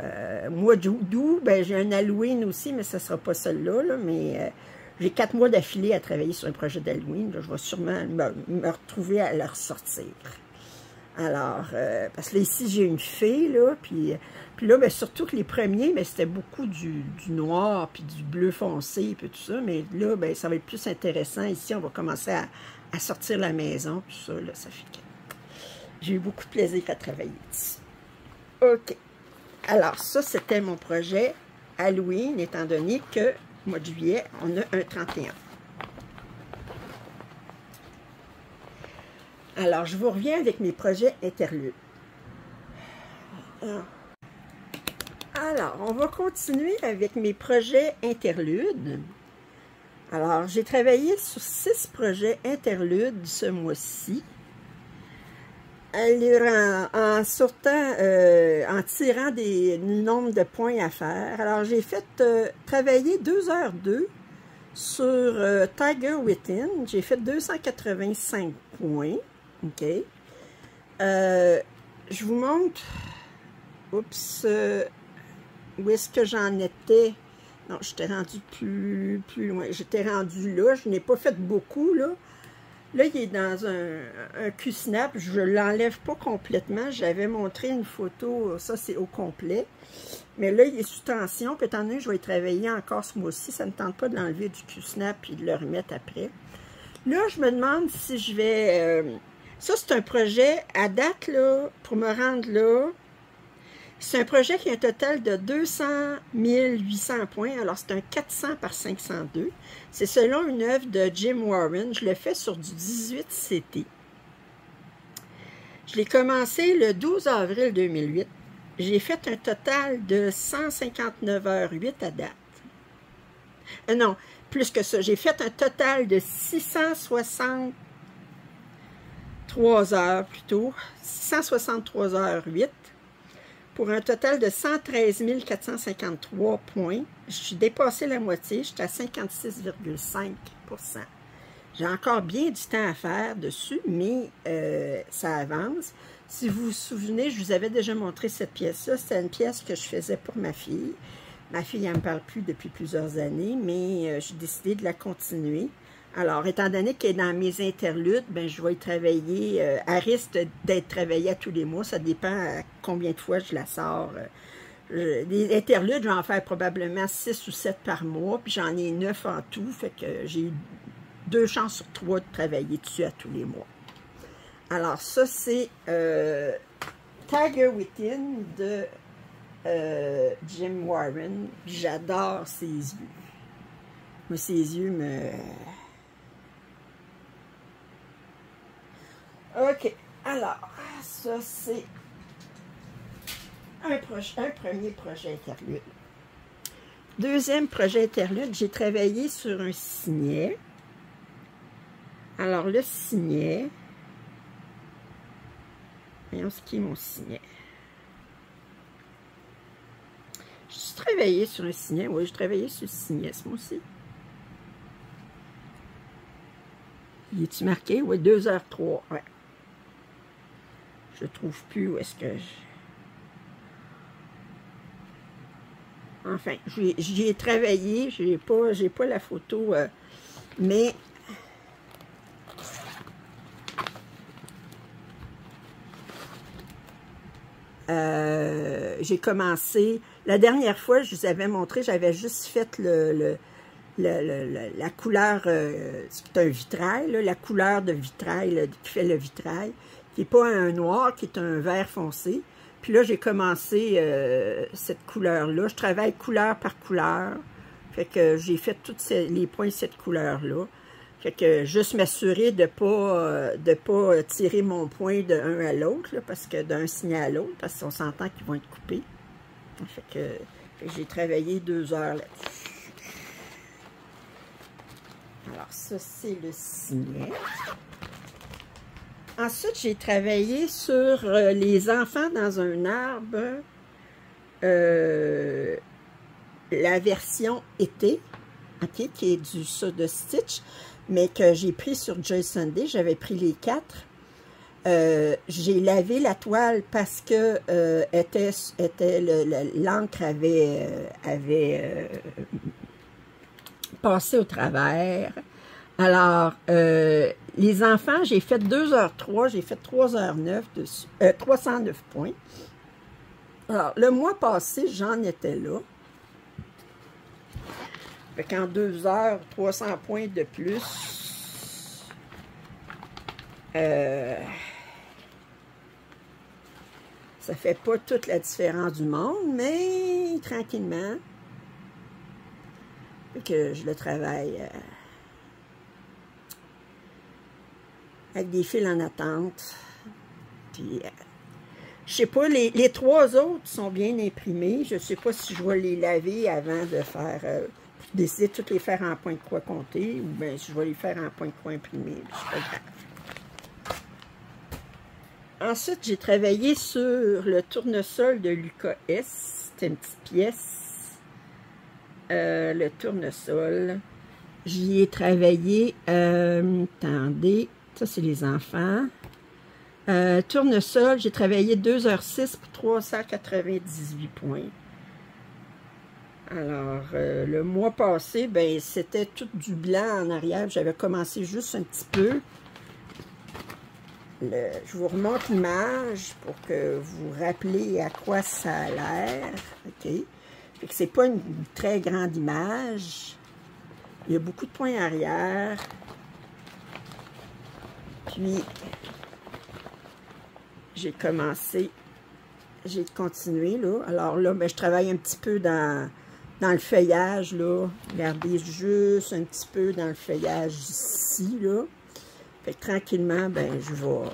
mois d'août, ben, j'ai un Halloween aussi, mais ce ne sera pas celui-là, là, mais j'ai 4 mois d'affilée à travailler sur un projet d'Halloween. Je vais sûrement me retrouver à le ressortir. Alors, parce que là, ici, j'ai une fée, là, puis là, ben, surtout que les premiers, ben, c'était beaucoup du noir, puis du bleu foncé, puis tout ça, mais là, ben, ça va être plus intéressant. Ici, on va commencer à sortir la maison, tout ça, là, ça fait que j'ai eu beaucoup de plaisir à travailler ici. OK. Alors, ça, c'était mon projet Halloween, étant donné que, au mois de juillet, on a un 31. Alors, je vous reviens avec mes projets interludes. Alors, on va continuer avec mes projets interludes. Alors, j'ai travaillé sur 6 projets interludes ce mois-ci. En sortant, en tirant du nombre de points à faire. Alors, j'ai fait travailler 2h02 sur Tiger Within. J'ai fait 285 points. OK. Je vous montre. Oups. Où est-ce que j'en étais? Non, j'étais rendu plus loin. J'étais rendu là. Je n'ai pas fait beaucoup, là. Là, il est dans un Q-snap. Je ne l'enlève pas complètement. J'avais montré une photo. Ça, c'est au complet. Mais là, il est sous tension. Puis, étant donné que je vais y travailler encore ce mois-ci, ça ne me tente pas de l'enlever du Q-snap et de le remettre après. Là, je me demande si je vais... ça, c'est un projet à date, là, pour me rendre là. C'est un projet qui a un total de 200 800 points. Alors, c'est un 400 par 502. C'est selon une œuvre de Jim Warren. Je le fais sur du 18 CT. Je l'ai commencé le 12 avril 2008. J'ai fait un total de 159h08 à date. Non, plus que ça. J'ai fait un total de 663 heures plutôt. 663h08. Pour un total de 113 453 points. Je suis dépassé la moitié, je suis à 56,5 %. J'ai encore bien du temps à faire dessus, mais ça avance. Si vous vous souvenez, je vous avais déjà montré cette pièce-là. C'était une pièce que je faisais pour ma fille. Ma fille, elle ne me parle plus depuis plusieurs années, mais j'ai décidé de la continuer. Alors, étant donné qu'elle est dans mes interludes, ben, je vais y travailler. Elle risque d'être travaillée à tous les mois. Ça dépend à combien de fois je la sors. Les interludes, je vais en faire probablement 6 ou 7 par mois. Puis j'en ai 9 en tout. Fait que j'ai eu 2 chances sur 3 de travailler dessus à tous les mois. Alors, ça, c'est Tiger Within de Jim Warren. J'adore ses yeux. Moi, ses yeux me... OK, alors, ça c'est un premier projet interlude. Deuxième projet interlude, j'ai travaillé sur un signet. Alors, le signet, voyons ce qui est mon signet. travaillé sur un signet. Oui, j'ai travaillé sur le signet, moi aussi. Y est-tu marqué? Oui, 2h03. Ouais. Je trouve plus où est-ce que Enfin, j'y ai travaillé. J'ai pas la photo, mais j'ai commencé. La dernière fois, je vous avais montré, j'avais juste fait la couleur, c'est un vitrail, là, la couleur de vitrail, là, qui fait le vitrail, qui n'est pas un noir, qui est un vert foncé. Puis là, j'ai commencé cette couleur-là. Je travaille couleur par couleur. Fait que j'ai fait tous les points de cette couleur-là. Fait que juste m'assurer de pas tirer mon point d'un à l'autre, parce que d'un signet à l'autre, parce qu'on s'entend qu'ils vont être coupés. Fait que j'ai travaillé 2 heures là-dessus. Alors, ça, c'est le signet. Ensuite, j'ai travaillé sur les enfants dans un arbre, la version été, okay, qui est de Stitch, mais que j'ai pris sur Joy Sunday. J'avais pris les 4. J'ai lavé la toile parce que l'encre avait passé au travers. Alors, les enfants, j'ai fait 2h03, j'ai fait 3h09 dessus, 309 points. Alors, le mois passé, j'en étais là. Fait qu'en 2 heures, 300 points de plus. Ça fait pas toute la différence du monde, mais tranquillement. Fait que je le travaille avec des fils en attente. Puis, je sais pas, les 3 autres sont bien imprimés. Je sais pas si je vais les laver avant de faire... décider de toutes les faire en point de croix compté, ou bien si je vais les faire en point de croix imprimé. C'est pas grave. Ensuite, j'ai travaillé sur le tournesol de Lucas S. C'était une petite pièce. Le tournesol. J'y ai travaillé, attendez, ça c'est les enfants. Tournesol, j'ai travaillé 2h06 pour 398 points. Alors, le mois passé, ben c'était tout du blanc en arrière. J'avais commencé juste un petit peu. Je vous remonte l'image pour que vous vous rappelez à quoi ça a l'air. OK. Fait que c'est pas une très grande image. Il y a beaucoup de points arrière. Puis, j'ai commencé, j'ai continué, là. Alors là, ben, je travaille un petit peu dans le feuillage, là. Regardez, juste un petit peu dans le feuillage ici, là. Fait que tranquillement, ben, je vais...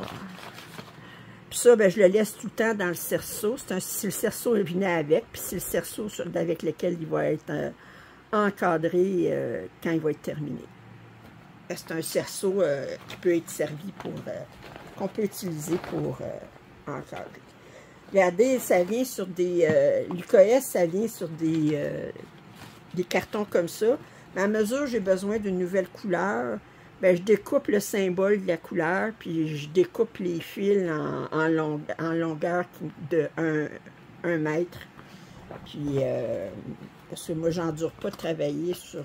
Puis ça, ben, je le laisse tout le temps dans le cerceau. C'est le cerceau venu avec, puis c'est le cerceau avec lequel il va être encadré quand il va être terminé. C'est un cerceau qui peut être servi pour... qu'on peut utiliser pour encadrer. Regardez, ça vient sur des... l'UKS, ça vient sur des cartons comme ça. Mais à mesure j'ai besoin d'une nouvelle couleur, ben, je découpe le symbole de la couleur, puis je découpe les fils en longueur de 1 mètre. Puis, parce que moi, j'endure pas de travailler sur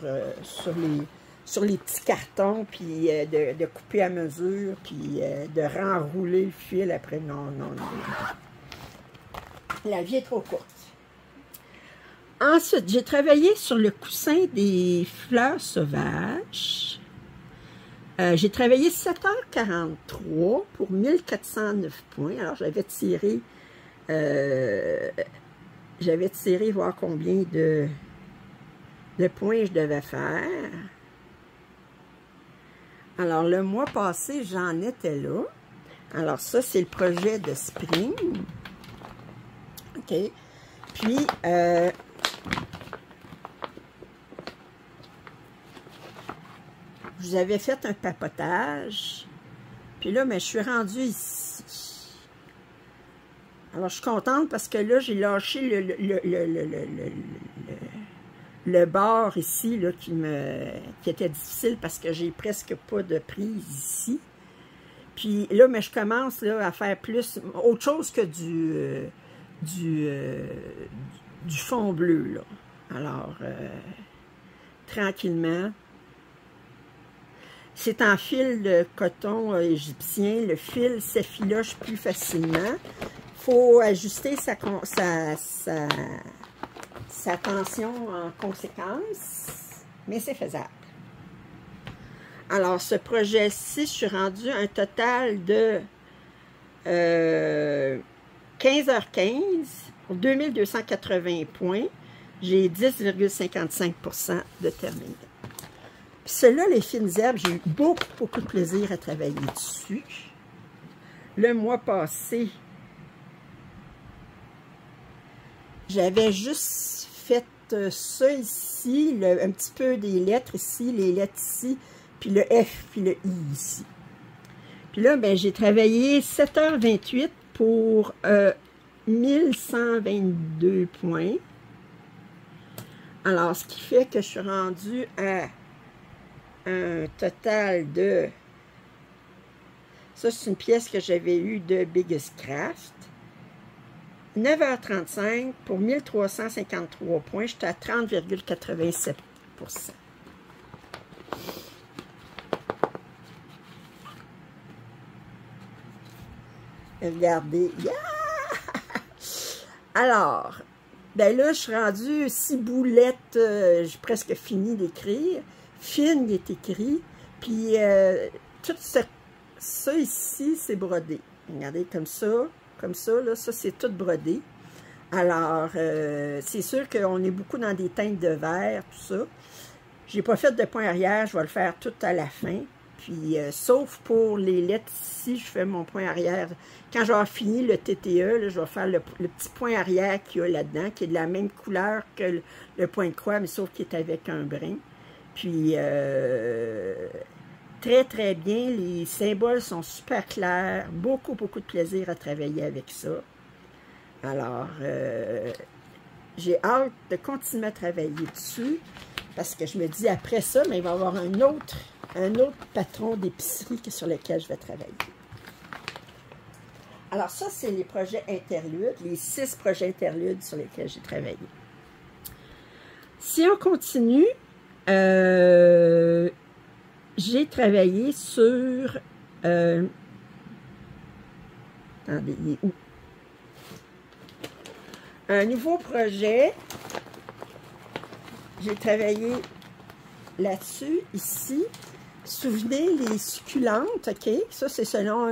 les petits cartons, puis de couper à mesure, puis de renrouler le fil après. Non. La vie est trop courte. Ensuite, j'ai travaillé sur le coussin des fleurs sauvages. J'ai travaillé 7h43 pour 1409 points. Alors, j'avais tiré, voir combien de points je devais faire. Alors, le mois passé, j'en étais là. Alors, ça, c'est le projet de Spring. OK. Puis, je vous avais fait un papotage. Puis là, mais je suis rendue ici. Alors, je suis contente parce que là, j'ai lâché le bord ici, là, qui était difficile parce que j'ai presque pas de prise ici. Puis là, mais je commence là, à faire plus, autre chose que du fond bleu, là. Alors, tranquillement. C'est en fil de coton égyptien. Le fil s'effiloche plus facilement. Il faut ajuster sa tension en conséquence, mais c'est faisable. Alors, ce projet-ci, je suis rendue à un total de 15h15 pour 2280 points. J'ai 10,55% de terminé. Puis ceux-là, les fines herbes, j'ai eu beaucoup de plaisir à travailler dessus. Le mois passé, j'avais juste fait ça ici, un petit peu des lettres ici, les lettres ici, puis le F, puis le I ici. Puis là, ben, j'ai travaillé 7h28 pour 1122 points. Alors, ce qui fait que je suis rendue à un total de... Ça, c'est une pièce que j'avais eue de Biggest Craft. 9h35 pour 1353 points. J'étais à 30,87%. Regardez. Yeah! Alors, ben là, je suis rendue 6 boulettes. J'ai presque fini d'écrire. Fine est écrit. Puis, tout ça ici, c'est brodé. Regardez, comme ça, là, ça, c'est tout brodé. Alors, c'est sûr qu'on est beaucoup dans des teintes de vert, tout ça. J'ai pas fait de point arrière, je vais le faire tout à la fin. Puis, sauf pour les lettres ici, je fais mon point arrière. Quand j'aurai fini le TTE, là, je vais faire le petit point arrière qu'il y a là-dedans, qui est de la même couleur que le point de croix, mais sauf qu'il est avec un brin. Puis, très bien, les symboles sont super clairs, beaucoup de plaisir à travailler avec ça. Alors, j'ai hâte de continuer à travailler dessus, parce que je me dis, après ça, mais il va y avoir un autre patron d'épicerie sur lequel je vais travailler. Alors ça, c'est les projets interludes, les 6 projets interludes sur lesquels j'ai travaillé. Si on continue, j'ai travaillé sur... attendez, il est où? Un nouveau projet. J'ai travaillé là-dessus, ici. Souvenez les succulentes, OK? Ça, c'est selon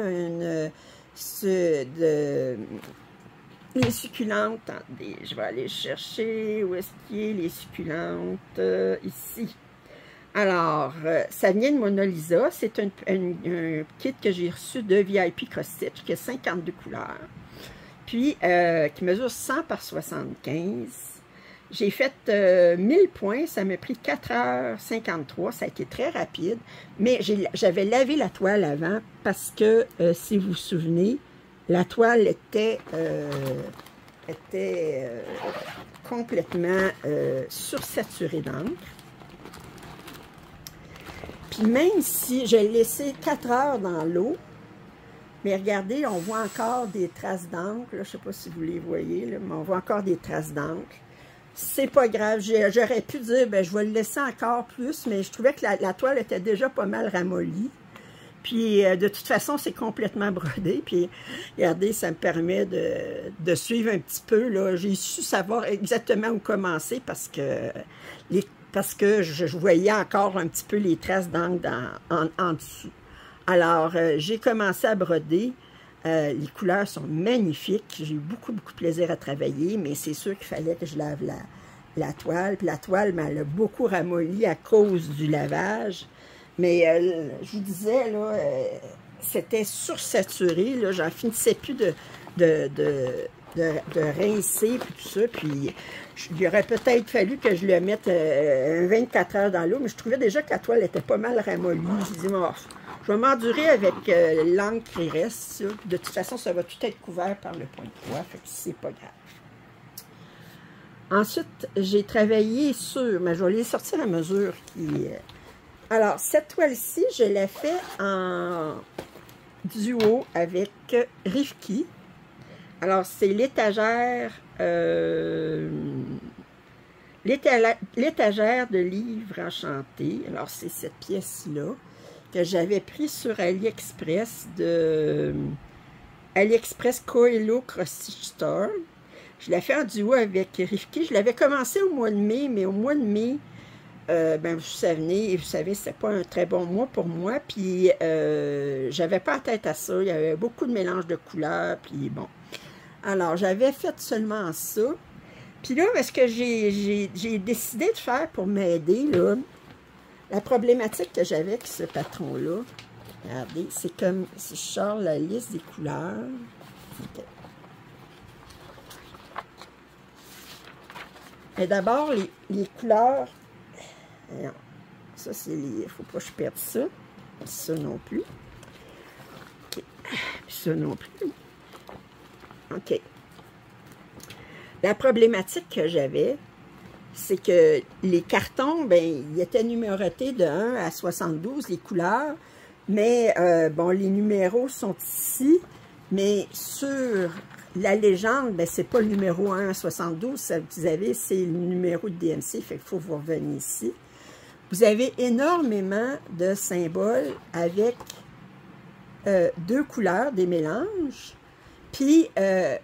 les succulentes. Attendez, je vais aller chercher. Où est-ce qu'il y a les succulentes? Ici. Alors, ça vient de Mona Lisa. C'est un kit que j'ai reçu de VIP Cross Stitch, qui a 52 couleurs. Puis, qui mesure 100 par 75. J'ai fait 1000 points, ça m'a pris 4h53, ça a été très rapide, mais j'avais lavé la toile avant parce que, si vous vous souvenez, la toile était complètement sursaturée d'encre. Puis même si je l'ai laissé 4 heures dans l'eau, mais regardez, on voit encore des traces d'encre, je ne sais pas si vous les voyez, là, mais on voit encore des traces d'encre. C'est pas grave, j'aurais pu dire, ben, je vais le laisser encore plus, mais je trouvais que la toile était déjà pas mal ramollie. Puis, de toute façon, c'est complètement brodé. Puis, regardez, ça me permet de suivre un petit peu, là. J'ai su savoir exactement où commencer parce que je voyais encore un petit peu les traces d'encre en dessous. Alors, j'ai commencé à broder. Les couleurs sont magnifiques. J'ai eu beaucoup de plaisir à travailler, mais c'est sûr qu'il fallait que je lave la toile. Puis la toile m'a beaucoup ramolli à cause du lavage. Mais je vous disais, là, c'était sursaturé. J'en finissais plus de rincer, puis tout ça. Puis il aurait peut-être fallu que je le mette 24 heures dans l'eau, mais je trouvais déjà que la toile était pas mal ramollie. Je dis, oh, je vais m'endurer avec l'encre qui reste. Ça. De toute façon, ça va tout être couvert par le point de croix, fait que c'est pas grave. Ensuite, j'ai travaillé sur, mais je vais les sortir à mesure qui... Alors, cette toile-ci, je l'ai fait en duo avec Rivki. Alors, c'est l'étagère de livres enchantés. Alors, c'est cette pièce-là que j'avais pris sur AliExpress de AliExpress Coelho Cross Stitch Store. Je l'ai fait en duo avec Rivki. Je l'avais commencé au mois de mai, mais au mois de mai, ben, vous savez, c'était pas un très bon mois pour moi. Puis, j'avais pas la tête à ça. Il y avait beaucoup de mélange de couleurs. Puis, bon. Alors, j'avais fait seulement ça. Puis là, ce que j'ai décidé de faire pour m'aider, là, la problématique que j'avais avec ce patron-là, regardez, c'est comme si je sors la liste des couleurs. Okay. Mais d'abord, les couleurs, non, ça c'est les, il ne faut pas que je perde ça, ça non plus, okay. Puis ça non plus, ok. La problématique que j'avais, c'est que les cartons, ben, ils étaient numérotés de 1 à 72, les couleurs, mais bon, les numéros sont ici, mais sur la légende, ben, c'est pas le numéro 1 à 72, ça, vous avez, c'est le numéro de DMC, fait qu'il faut vous revenir ici. Vous avez énormément de symboles avec deux couleurs, des mélanges. Puis,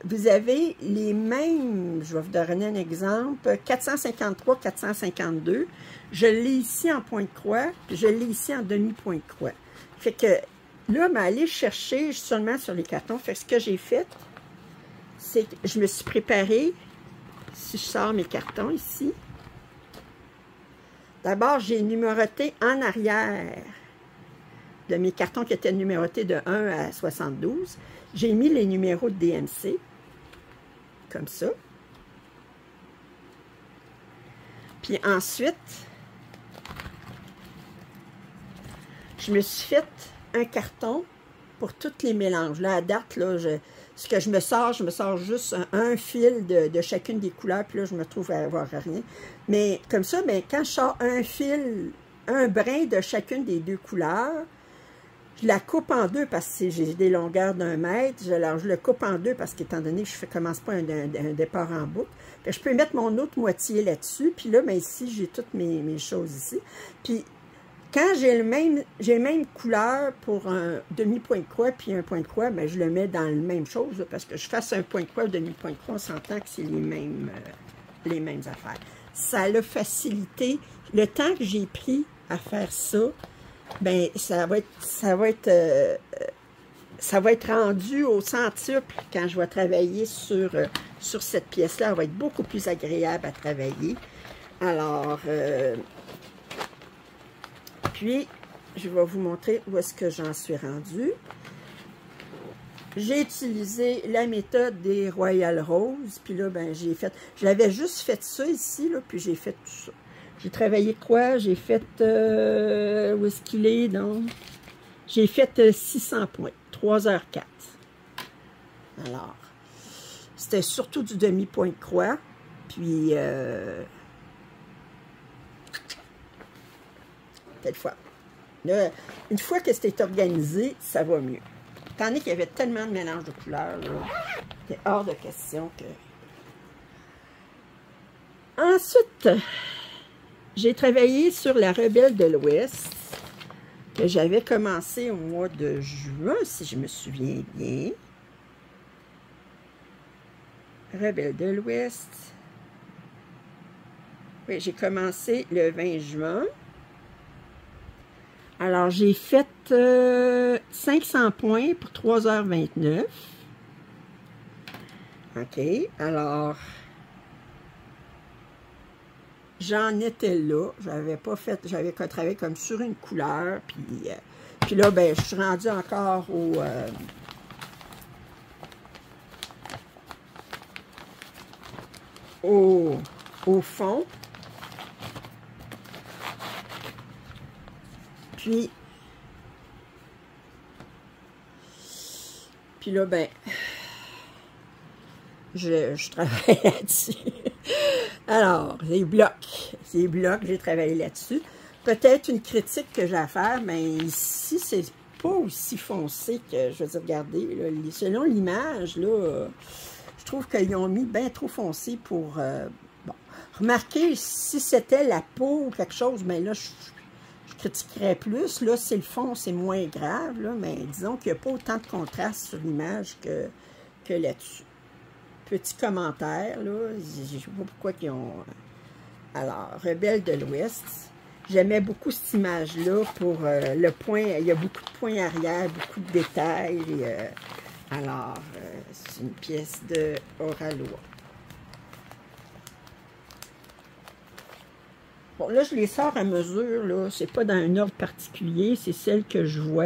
vous avez les mêmes, je vais vous donner un exemple, 453, 452. Je l'ai ici en point de croix, puis je l'ai ici en demi-point de croix. Fait que là, aller chercher seulement sur les cartons. Fait que ce que j'ai fait, c'est que je me suis préparée, si je sors mes cartons ici. D'abord, j'ai numéroté en arrière de mes cartons qui étaient numérotés de 1 à 72. J'ai mis les numéros de DMC, comme ça. Puis ensuite, je me suis fait un carton pour tous les mélanges. Là, à date, là, ce que je me sors juste un fil de chacune des couleurs, puis là, je me trouve à avoir rien. Mais comme ça, ben, quand je sors un fil, un brin de chacune des deux couleurs, je la coupe en deux parce que j'ai des longueurs d'1 mètre. Alors, je le coupe en deux parce qu'étant donné que je ne commence pas un départ en boucle, je peux mettre mon autre moitié là-dessus. Puis là, ben, ici, j'ai toutes mes choses ici. Puis, quand j'ai le même couleur pour un demi-point de croix puis un point de croix, ben, je le mets dans la même chose. Là, parce que je fasse un point de croix ou demi-point de croix, on s'entend que c'est les mêmes affaires. Ça a facilité le temps que j'ai pris à faire ça. Ben, ça va être rendu au centuple quand je vais travailler sur cette pièce-là. Elle va être beaucoup plus agréable à travailler. Alors, puis, je vais vous montrer où est-ce que j'en suis rendue. J'ai utilisé la méthode des Royal Rose. Puis là, ben, j'avais juste fait ça ici, là, puis j'ai fait tout ça. J'ai travaillé quoi? J'ai fait, où est-ce qu'il est, donc? J'ai fait 600 points, 3h04. Alors, c'était surtout du demi-point de croix. Puis, telle fois. Là, une fois que c'était organisé, ça va mieux. Tandis qu'il y avait tellement de mélange de couleurs, c'était hors de question que... Ensuite... J'ai travaillé sur la Rebelle de l'Ouest, que j'avais commencé au mois de juin, si je me souviens bien. Rebelle de l'Ouest. Oui, j'ai commencé le 20 juin. Alors, j'ai fait 500 points pour 3h29. OK, alors... J'en étais là, j'avais travaillé comme sur une couleur, puis là, ben, je suis rendue encore au fond. Puis là, ben, je travaille là-dessus. Alors, les blocs, j'ai travaillé là-dessus. Peut-être une critique que j'ai à faire, mais ici, c'est pas aussi foncé que, je veux dire, regardez, là, selon l'image, là, je trouve qu'ils ont mis bien trop foncé pour, bon, remarquez, si c'était la peau ou quelque chose, mais là, je critiquerais plus, là, c'est le fond, c'est moins grave, là, mais disons qu'il n'y a pas autant de contraste sur l'image que là-dessus. Petit commentaire, là, je ne sais pas pourquoi ils ont... Alors, Rebelle de l'Ouest, j'aimais beaucoup cette image-là pour le point, il y a beaucoup de points arrière, beaucoup de détails, alors, c'est une pièce de Oralois. Bon, là, je les sors à mesure, là, c'est pas dans un ordre particulier, c'est celle que je vois,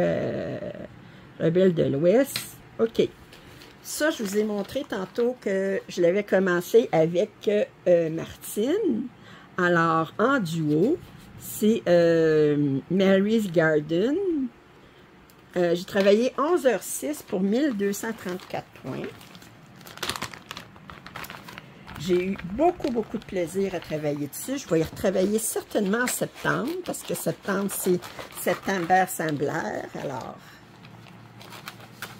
Rebelle de l'Ouest. OK. Ça, je vous ai montré tantôt que je l'avais commencé avec Martine. Alors, en duo, c'est Mary's Garden. J'ai travaillé 11h06 pour 1234 points. J'ai eu beaucoup de plaisir à travailler dessus. Je vais y retravailler certainement en septembre, parce que septembre, c'est septembre semblaire. Alors...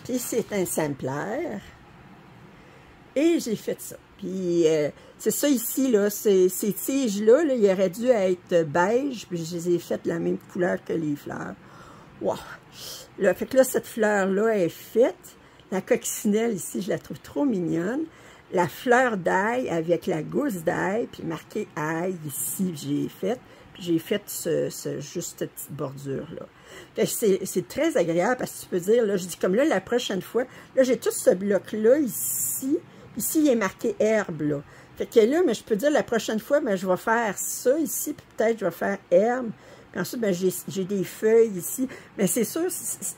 Puis c'est un sampler. Et j'ai fait ça. Puis c'est ça ici, là, ces tiges-là, là, il aurait dû être beige, puis je les ai faites de la même couleur que les fleurs. Wow! Là, fait que là, cette fleur-là est faite. La coccinelle ici, je la trouve trop mignonne. La fleur d'ail avec la gousse d'ail, puis marqué ail ici, j'ai fait. Puis j'ai fait juste cette petite bordure-là. C'est très agréable parce que tu peux dire, là, je dis comme là, la prochaine fois, là, j'ai tout ce bloc-là ici. Ici, il est marqué herbe, là. Fait que là, mais je peux dire la prochaine fois, mais je vais faire ça ici, puis peut-être je vais faire herbe. Puis ensuite, ben, j'ai des feuilles ici. Mais c'est sûr, c'est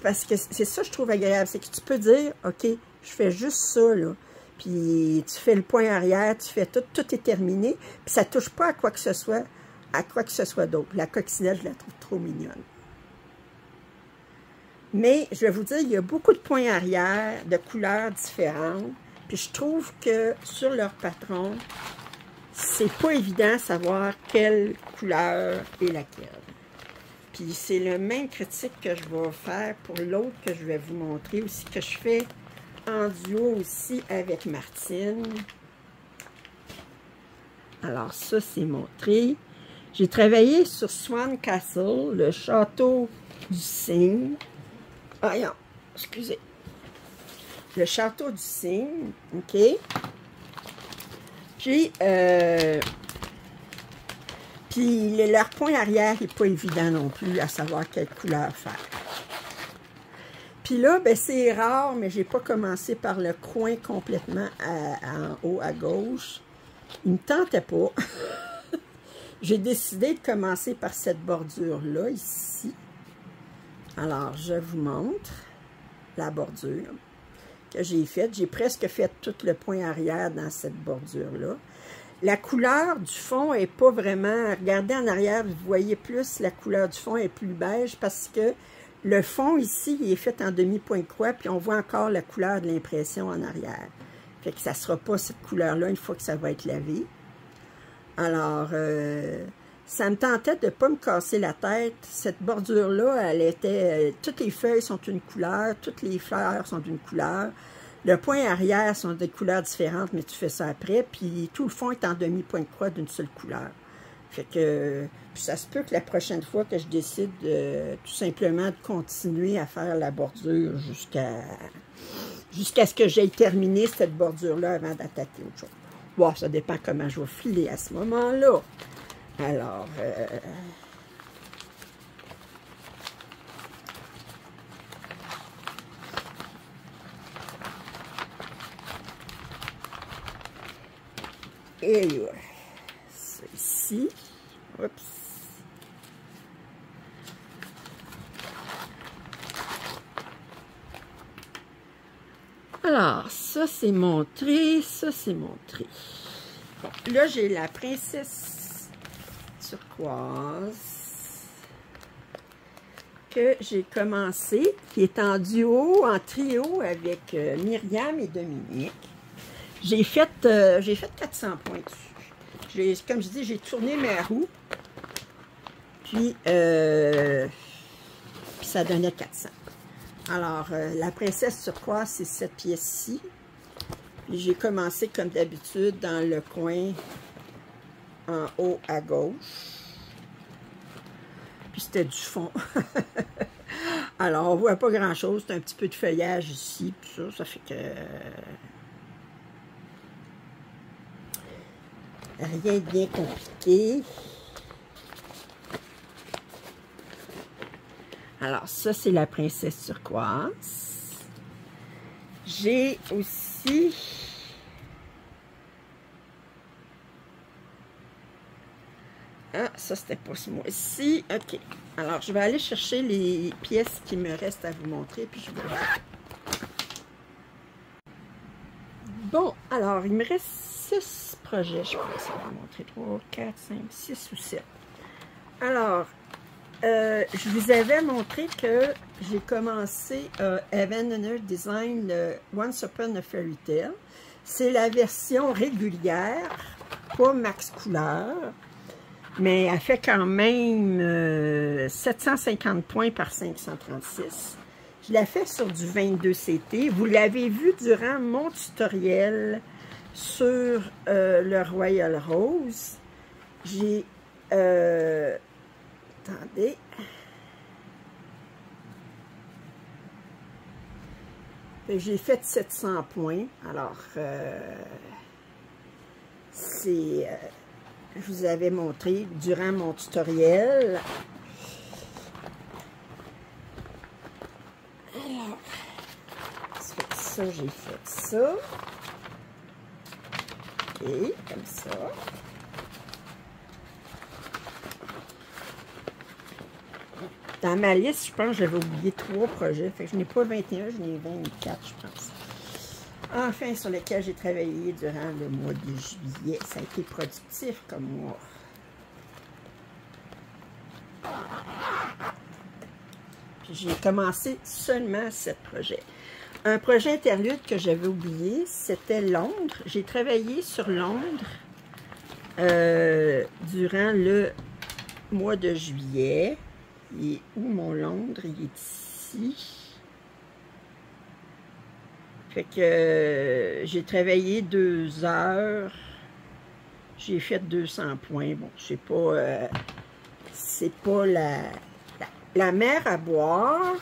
parce que c'est ça que je trouve agréable. C'est que tu peux dire, OK, je fais juste ça, là. Puis tu fais le point arrière, tu fais tout est terminé. Puis ça touche pas à quoi que ce soit, d'autre. La coccinelle, je la trouve trop mignonne. Mais, je vais vous dire, il y a beaucoup de points arrière, de couleurs différentes. Puis je trouve que sur leur patron, c'est pas évident de savoir quelle couleur est laquelle. Puis c'est le même critique que je vais faire pour l'autre que je vais vous montrer aussi, que je fais en duo aussi avec Martine. Alors ça, c'est montré. J'ai travaillé sur Swan Castle, le château du cygne. Ah non, excusez. Le château du cygne, OK. Puis leur point arrière n'est pas évident non plus à savoir quelle couleur faire. Puis là, ben, c'est rare, mais j'ai pas commencé par le coin complètement en haut à gauche. Il ne me tentait pas. J'ai décidé de commencer par cette bordure-là, ici. Alors, je vous montre la bordure que j'ai faite. J'ai presque fait tout le point arrière dans cette bordure-là. La couleur du fond n'est pas vraiment... Regardez en arrière, vous voyez plus, la couleur du fond est plus beige parce que le fond ici, il est fait en demi-point de croix, puis on voit encore la couleur de l'impression en arrière. Fait que ça ne sera pas cette couleur-là une fois que ça va être lavé. Alors, ça me tentait de ne pas me casser la tête. Cette bordure-là, elle était... toutes les feuilles sont une couleur, toutes les fleurs sont d'une couleur. Le point arrière sont des couleurs différentes, mais tu fais ça après. Puis tout le fond est en demi-point de croix d'une seule couleur. Fait que puis ça se peut que la prochaine fois que je décide tout simplement de continuer à faire la bordure jusqu'à ce que j'aie terminé cette bordure-là avant d'attaquer autre chose. Bon, ça dépend comment je vais filer à ce moment-là. Alors, et ça ici. Oups. Alors, ça c'est montré, ça c'est montré. Bon, là j'ai la princesse turquoise que j'ai commencé, qui est en duo, en trio avec Myriam et Dominique. J'ai fait 400 points dessus. Comme je dis, j'ai tourné ma roue. Puis ça donnait 400. Alors, la princesse turquoise, c'est cette pièce-ci. Puis j'ai commencé comme d'habitude dans le coin en haut à gauche. Puis c'était du fond. Alors, on voit pas grand-chose. C'est un petit peu de feuillage ici. Puis ça fait que... rien de bien compliqué. Alors, ça, c'est la princesse turquoise. J'ai aussi... Ah, ça, c'était pas ce mois-ci. OK. Alors, je vais aller chercher les pièces qui me restent à vous montrer, puis je vais... Bon, alors, il me reste 6 projets. Je vais essayer de vous montrer 3, 4, 5, 6 ou 7. Alors... je vous avais montré que j'ai commencé Evan Design le Once Upon a Fairy Tale. C'est la version régulière, pas max couleur, mais elle fait quand même 750 points par 536. Je l'ai fait sur du 22 CT. Vous l'avez vu durant mon tutoriel sur le Royal Rose. J'ai... attendez. J'ai fait 700 points. Alors, c'est... je vous avais montré durant mon tutoriel. Alors, ça, j'ai fait ça. OK, comme ça. Dans ma liste, je pense que j'avais oublié 3 projets. Fait que je n'ai pas 21, je n'ai 24, je pense. Enfin, sur lesquels j'ai travaillé durant le mois de juillet. Ça a été productif comme mois. Puis j'ai commencé seulement 7 projets. Un projet interlude que j'avais oublié, c'était Londres. J'ai travaillé sur Londres durant le mois de juillet. Il est où mon Londres? Il est ici. Fait que j'ai travaillé 2 heures. J'ai fait 200 points. Bon, je sais pas, c'est pas la mer à boire,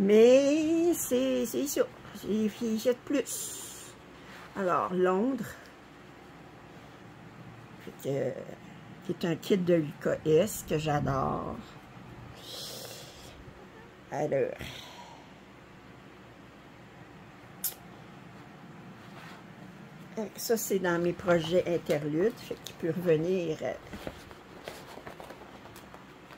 mais c'est ça. J'ai fait plus. Alors, Londres. Fait que... c'est un kit de l'UKS que j'adore. Alors, ça c'est dans mes projets interludes, fait qu'il peut revenir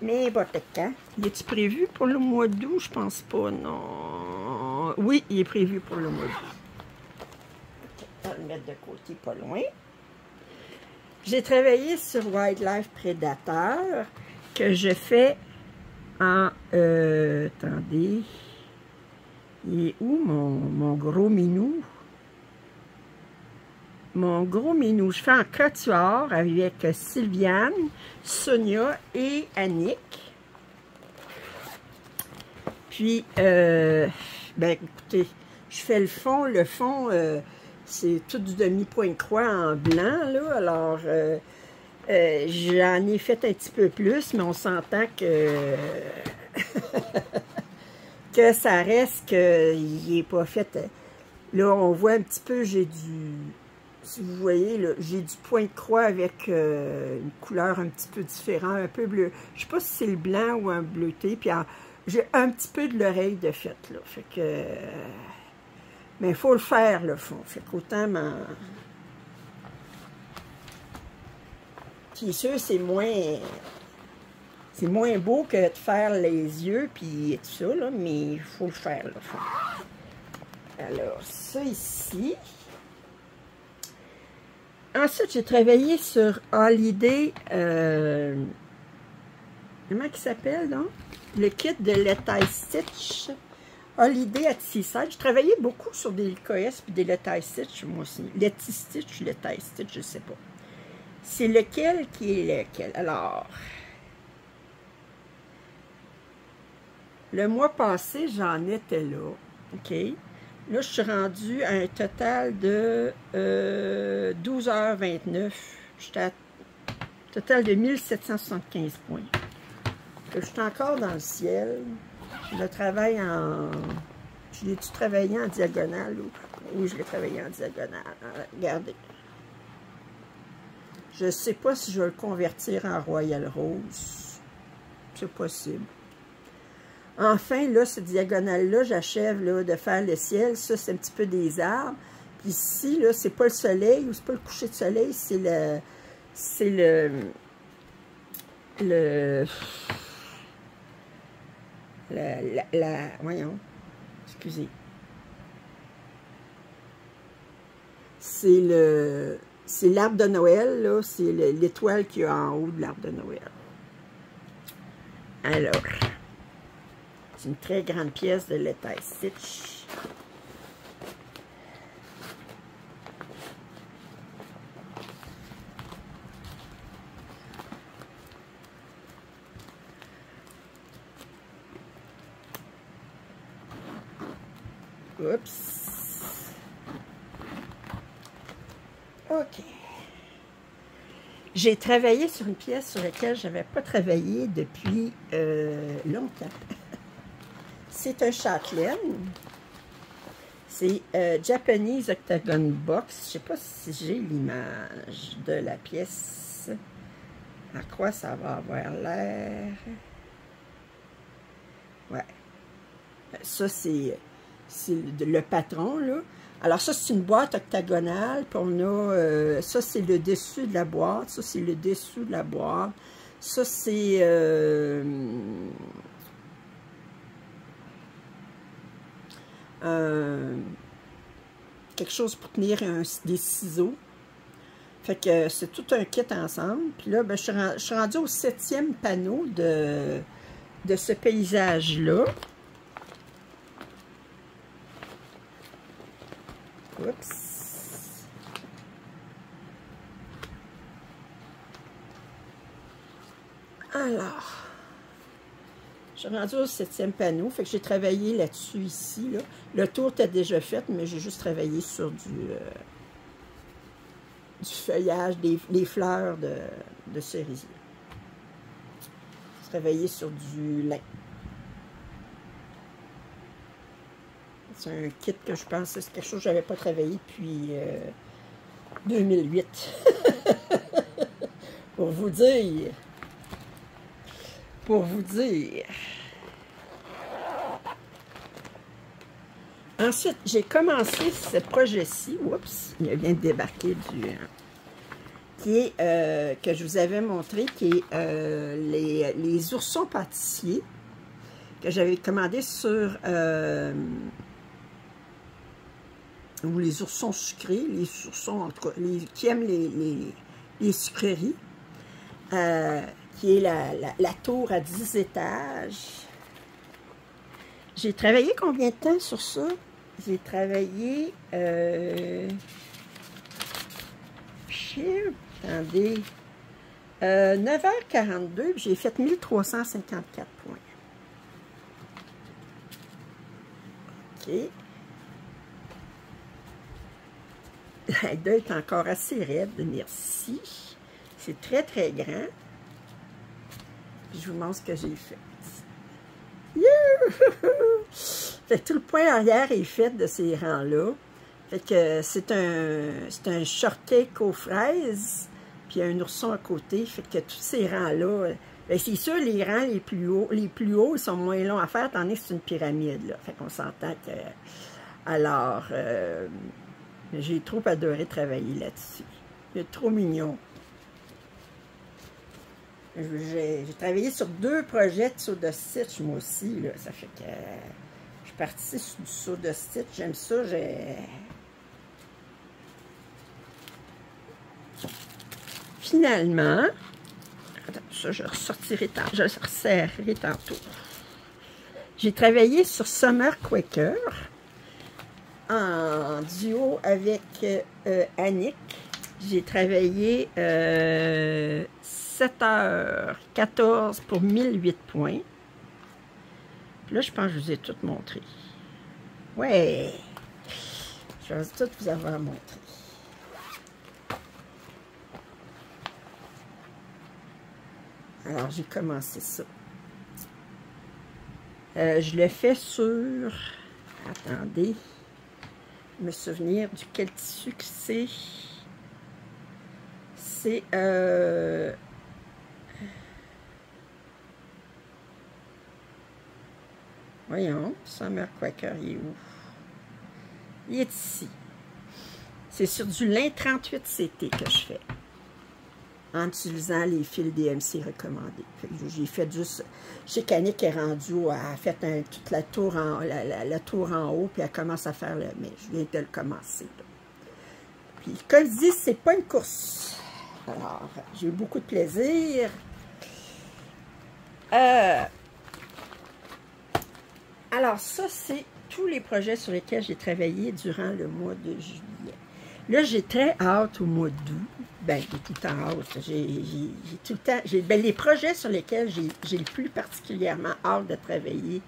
n'importe quand. Il est-tu prévu pour le mois d'août? Je pense pas, non. Oui, il est prévu pour le mois d'août. On va le mettre de côté pas loin. J'ai travaillé sur Wildlife Predator, que je fais en... attendez. Il est où mon gros minou? Mon gros minou. Je fais en quatuor avec Sylviane, Sonia et Annick. Puis, ben écoutez, je fais le fond. Le fond... c'est tout du demi-point de croix en blanc, là. Alors, j'en ai fait un petit peu plus, mais on s'entend que... que ça reste qu'il n'est pas fait... Là, on voit un petit peu, j'ai du... Si vous voyez, j'ai du point de croix avec une couleur un petit peu différente, un peu bleu. Je ne sais pas si c'est le blanc ou un bleuté. Puis j'ai un petit peu de l'oreille de fait, là. Fait que... mais il faut le faire, le fond. Fait qu'autant Puis sûr, c'est moins beau que de faire les yeux, puis tout ça, là, mais il faut le faire, le fond. Alors, ça ici. Ensuite, j'ai travaillé sur Holiday, comment il s'appelle, donc? Le kit de Let I Stitch Holiday at Seaside. Je travaillais beaucoup sur des LKS et des Lettie Stitch, moi aussi. Lettie Stitch, Lettie Stitch, je ne sais pas. C'est lequel qui est lequel? Alors, le mois passé, j'en étais là. OK? Là, je suis rendue à un total de 12h29. J'étais à un total de 1775 points. Je suis encore dans le ciel. Je le travaille en... Je l'ai-tu travaillé en diagonale? Oui, je l'ai travaillé en diagonale. Regardez. Je ne sais pas si je vais le convertir en Royal Rose. C'est possible. Enfin, là, ce diagonale-là, j'achève de faire le ciel. Ça, c'est un petit peu des arbres. Puis ici, là, c'est pas le soleil ou c'est pas le coucher de soleil, c'est le... C'est voyons, excusez. C'est l'arbre de Noël, là. C'est l'étoile qu'il y a en haut de l'arbre de Noël. Alors, c'est une très grande pièce de Lettie Stitch. Oups. OK. J'ai travaillé sur une pièce sur laquelle je n'avais pas travaillé depuis longtemps. C'est un châtelaine. C'est Japanese Octagon Box. Je ne sais pas si j'ai l'image de la pièce. À quoi ça va avoir l'air? Ouais. Ça, c'est le patron, là. Alors, ça, c'est une boîte octagonale. Puis on a... ça, c'est le dessus de la boîte. Ça, c'est le dessous de la boîte. Ça, c'est... quelque chose pour tenir des ciseaux. Fait que c'est tout un kit ensemble. Puis là, ben, je suis rendue au 7e panneau de ce paysage-là. Oups. Alors, je suis rendue au 7e panneau. Fait que j'ai travaillé là-dessus ici. Là. Le tour était déjà fait, mais j'ai juste travaillé sur du feuillage, des fleurs de cerisier. J'ai travaillé sur du lin. C'est un kit que je pense, c'est quelque chose que je n'avais pas travaillé depuis 2008. Pour vous dire. Pour vous dire. Ensuite, j'ai commencé ce projet-ci. Oups, il vient de débarquer du... qui est, que je vous avais montré, qui est les oursons pâtissiers que j'avais commandé sur... ou les oursons sucrés, les oursons, en tout cas, qui aiment les sucreries, qui est la tour à 10 étages. J'ai travaillé combien de temps sur ça? J'ai travaillé, attendez, 9h42, j'ai fait 1354 points. OK. La deuil est encore assez raide, merci. C'est très, très grand. Puis je vous montre ce que j'ai fait. Fait que tout le point arrière est fait de ces rangs-là. Fait que c'est un shortcake aux fraises. Puis il y a un ourson à côté. Fait que tous ces rangs-là, ben c'est sûr, les rangs les plus hauts, ils sont moins longs à faire, tandis que c'est une pyramide, là. Fait qu'on s'entend que... Alors... j'ai trop adoré travailler là-dessus. C'est trop mignon. J'ai travaillé sur 2 projets de Soda Stitch, moi aussi. Là. Ça fait que je suis partie sur du Soda Stitch. J'aime ça. Finalement, attends, ça, je resserrerai tantôt. J'ai travaillé sur Summer Quaker en duo avec Annick. J'ai travaillé 7h14 pour 1008 points. Là, je pense que je vous ai tout montré. Ouais! Je vais tout vous avoir montré. Alors, j'ai commencé ça. Je le fais sur... Attendez. Me souvenir duquel tissu que c'est. C'est... Voyons, Summer Quaker, il est où? Il est ici. C'est sur du lin 38CT que je fais. En utilisant les fils DMC recommandés. J'ai fait juste... Chez Annick est rendu, elle a fait toute la tour la tour en haut, puis elle commence à faire le... Mais je viens de le commencer. Là. Puis, comme je dis, c'est pas une course. Alors, j'ai eu beaucoup de plaisir. Alors, ça, c'est tous les projets sur lesquels j'ai travaillé durant le mois de juillet. Là, j'ai très hâte au mois d'août. Ben, j'ai tout le temps hâte. J'ai tout le temps... Ben, les projets sur lesquels j'ai le plus particulièrement hâte de travailler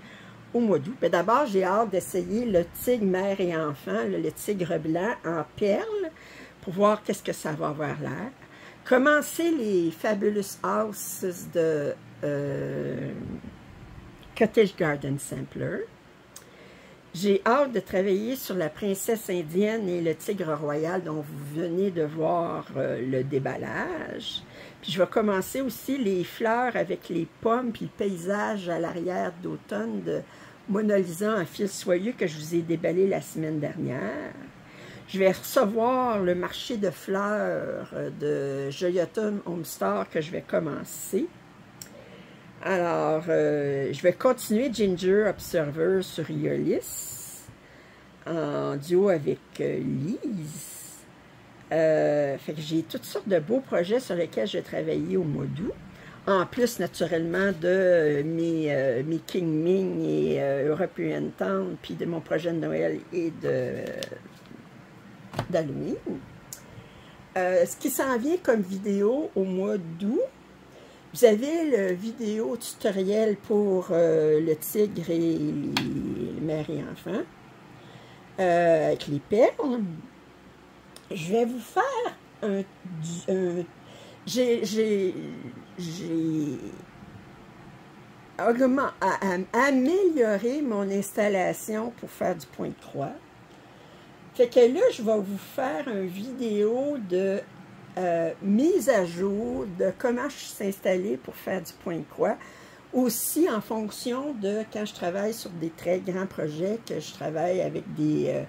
au mois d'août. Ben, d'abord, j'ai hâte d'essayer le tigre mère et enfant, le tigre blanc en perles, pour voir qu'est-ce que ça va avoir l'air. Commencer les Fabulous Houses de Cottage Garden Sampler. J'ai hâte de travailler sur la princesse indienne et le tigre royal dont vous venez de voir le déballage. Puis je vais commencer aussi les fleurs avec les pommes puis le paysage à l'arrière d'automne de Mona Lisa en fil soyeux que je vous ai déballé la semaine dernière. Je vais recevoir le marché de fleurs de Joyotum Homestar que je vais commencer. Alors, je vais continuer Ginger Observer sur Iolis en duo avec Lise. Fait que j'ai toutes sortes de beaux projets sur lesquels je vais travailler au mois d'août. En plus, naturellement, de mes King Ming et European Town, puis de mon projet de Noël et d'Halloween. Ce qui s'en vient comme vidéo au mois d'août, vous avez le vidéo tutoriel pour le tigre et les mères et enfants avec les perles. Je vais vous faire j'ai amélioré mon installation pour faire du point de croix. Fait que là, je vais vous faire une vidéo de mise à jour de comment je suis installée pour faire du point de croix. Aussi en fonction de quand je travaille sur des très grands projets, que je travaille avec des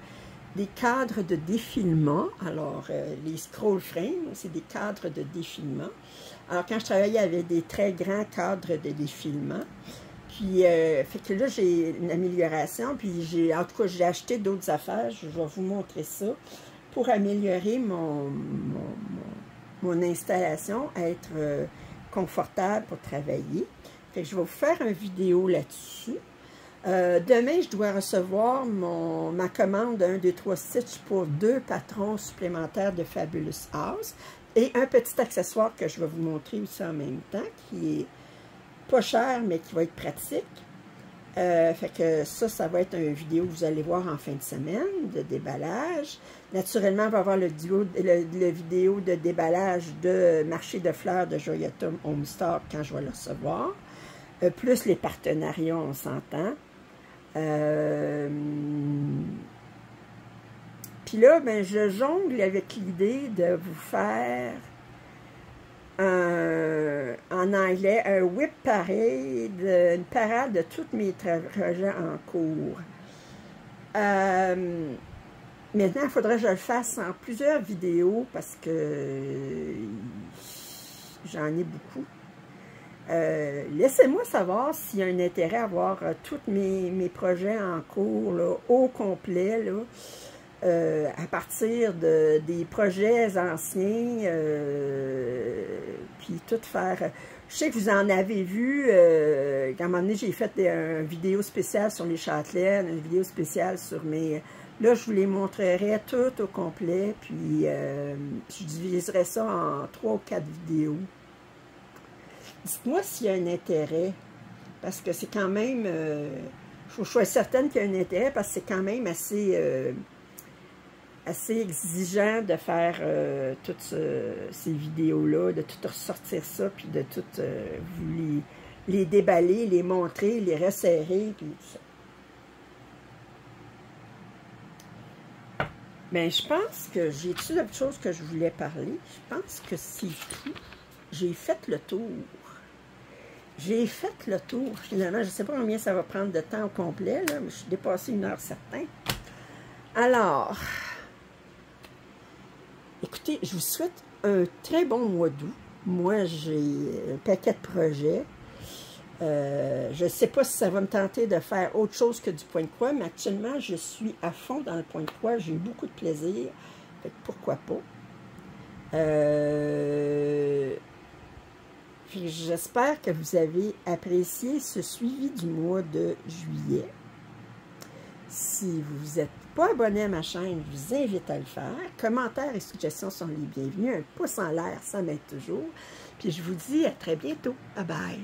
cadres de défilement. Alors, les scroll frames, c'est des cadres de défilement. Alors, quand je travaille avec des très grands cadres de défilement, puis, fait que là, j'ai une amélioration, puis en tout cas, j'ai acheté d'autres affaires, je vais vous montrer ça, pour améliorer mon installation, être confortable pour travailler. Fait que je vais vous faire une vidéo là-dessus. Demain, je dois recevoir ma commande 1, 2, 3 stitch pour 2 patrons supplémentaires de Fabulous House et un petit accessoire que je vais vous montrer aussi en même temps, qui est pas cher, mais qui va être pratique. Fait que ça va être une vidéo que vous allez voir en fin de semaine de déballage. Naturellement, on va avoir le vidéo de déballage de marché de fleurs de Joyotum Homestar quand je vais le recevoir. Plus les partenariats, on s'entend. Puis là, ben, je jongle avec l'idée de vous faire en anglais, un whip parade, une parade de tous mes projets en cours. Maintenant, il faudrait que je le fasse en plusieurs vidéos parce que j'en ai beaucoup. Laissez-moi savoir s'il y a un intérêt à voir tous mes projets en cours là, au complet, là, à partir des projets anciens, puis tout faire, Je sais que vous en avez vu, à un moment donné, j'ai fait une vidéo spéciale sur les châtelaines, une vidéo spéciale sur mes... Là, je vous les montrerai tout au complet, puis je diviserai ça en 3 ou 4 vidéos. Dites-moi s'il y a un intérêt, parce que c'est quand même... je suis certaine qu'il y a un intérêt, parce que c'est quand même assez exigeant de faire toutes ces vidéos-là, de tout ressortir ça, puis de tout vous les déballer, les montrer, les resserrer, puis tout ça. Bien, je pense que j'ai-tu d'autres choses que je voulais parler? Je pense que c'est tout. J'ai fait le tour. J'ai fait le tour. Finalement, je ne sais pas combien ça va prendre de temps au complet, là, mais je suis dépassée 1 heure certain. Alors... Écoutez, je vous souhaite un très bon mois d'août. Moi, j'ai un paquet de projets. Je ne sais pas si ça va me tenter de faire autre chose que du point de croix, mais actuellement, je suis à fond dans le point de croix. J'ai eu beaucoup de plaisir. Fait que pourquoi pas. J'espère que vous avez apprécié ce suivi du mois de juillet. Si vous n'êtes pas abonné à ma chaîne, je vous invite à le faire. Commentaires et suggestions sont les bienvenus. Un pouce en l'air, ça m'aide toujours. Puis je vous dis à très bientôt. Bye bye.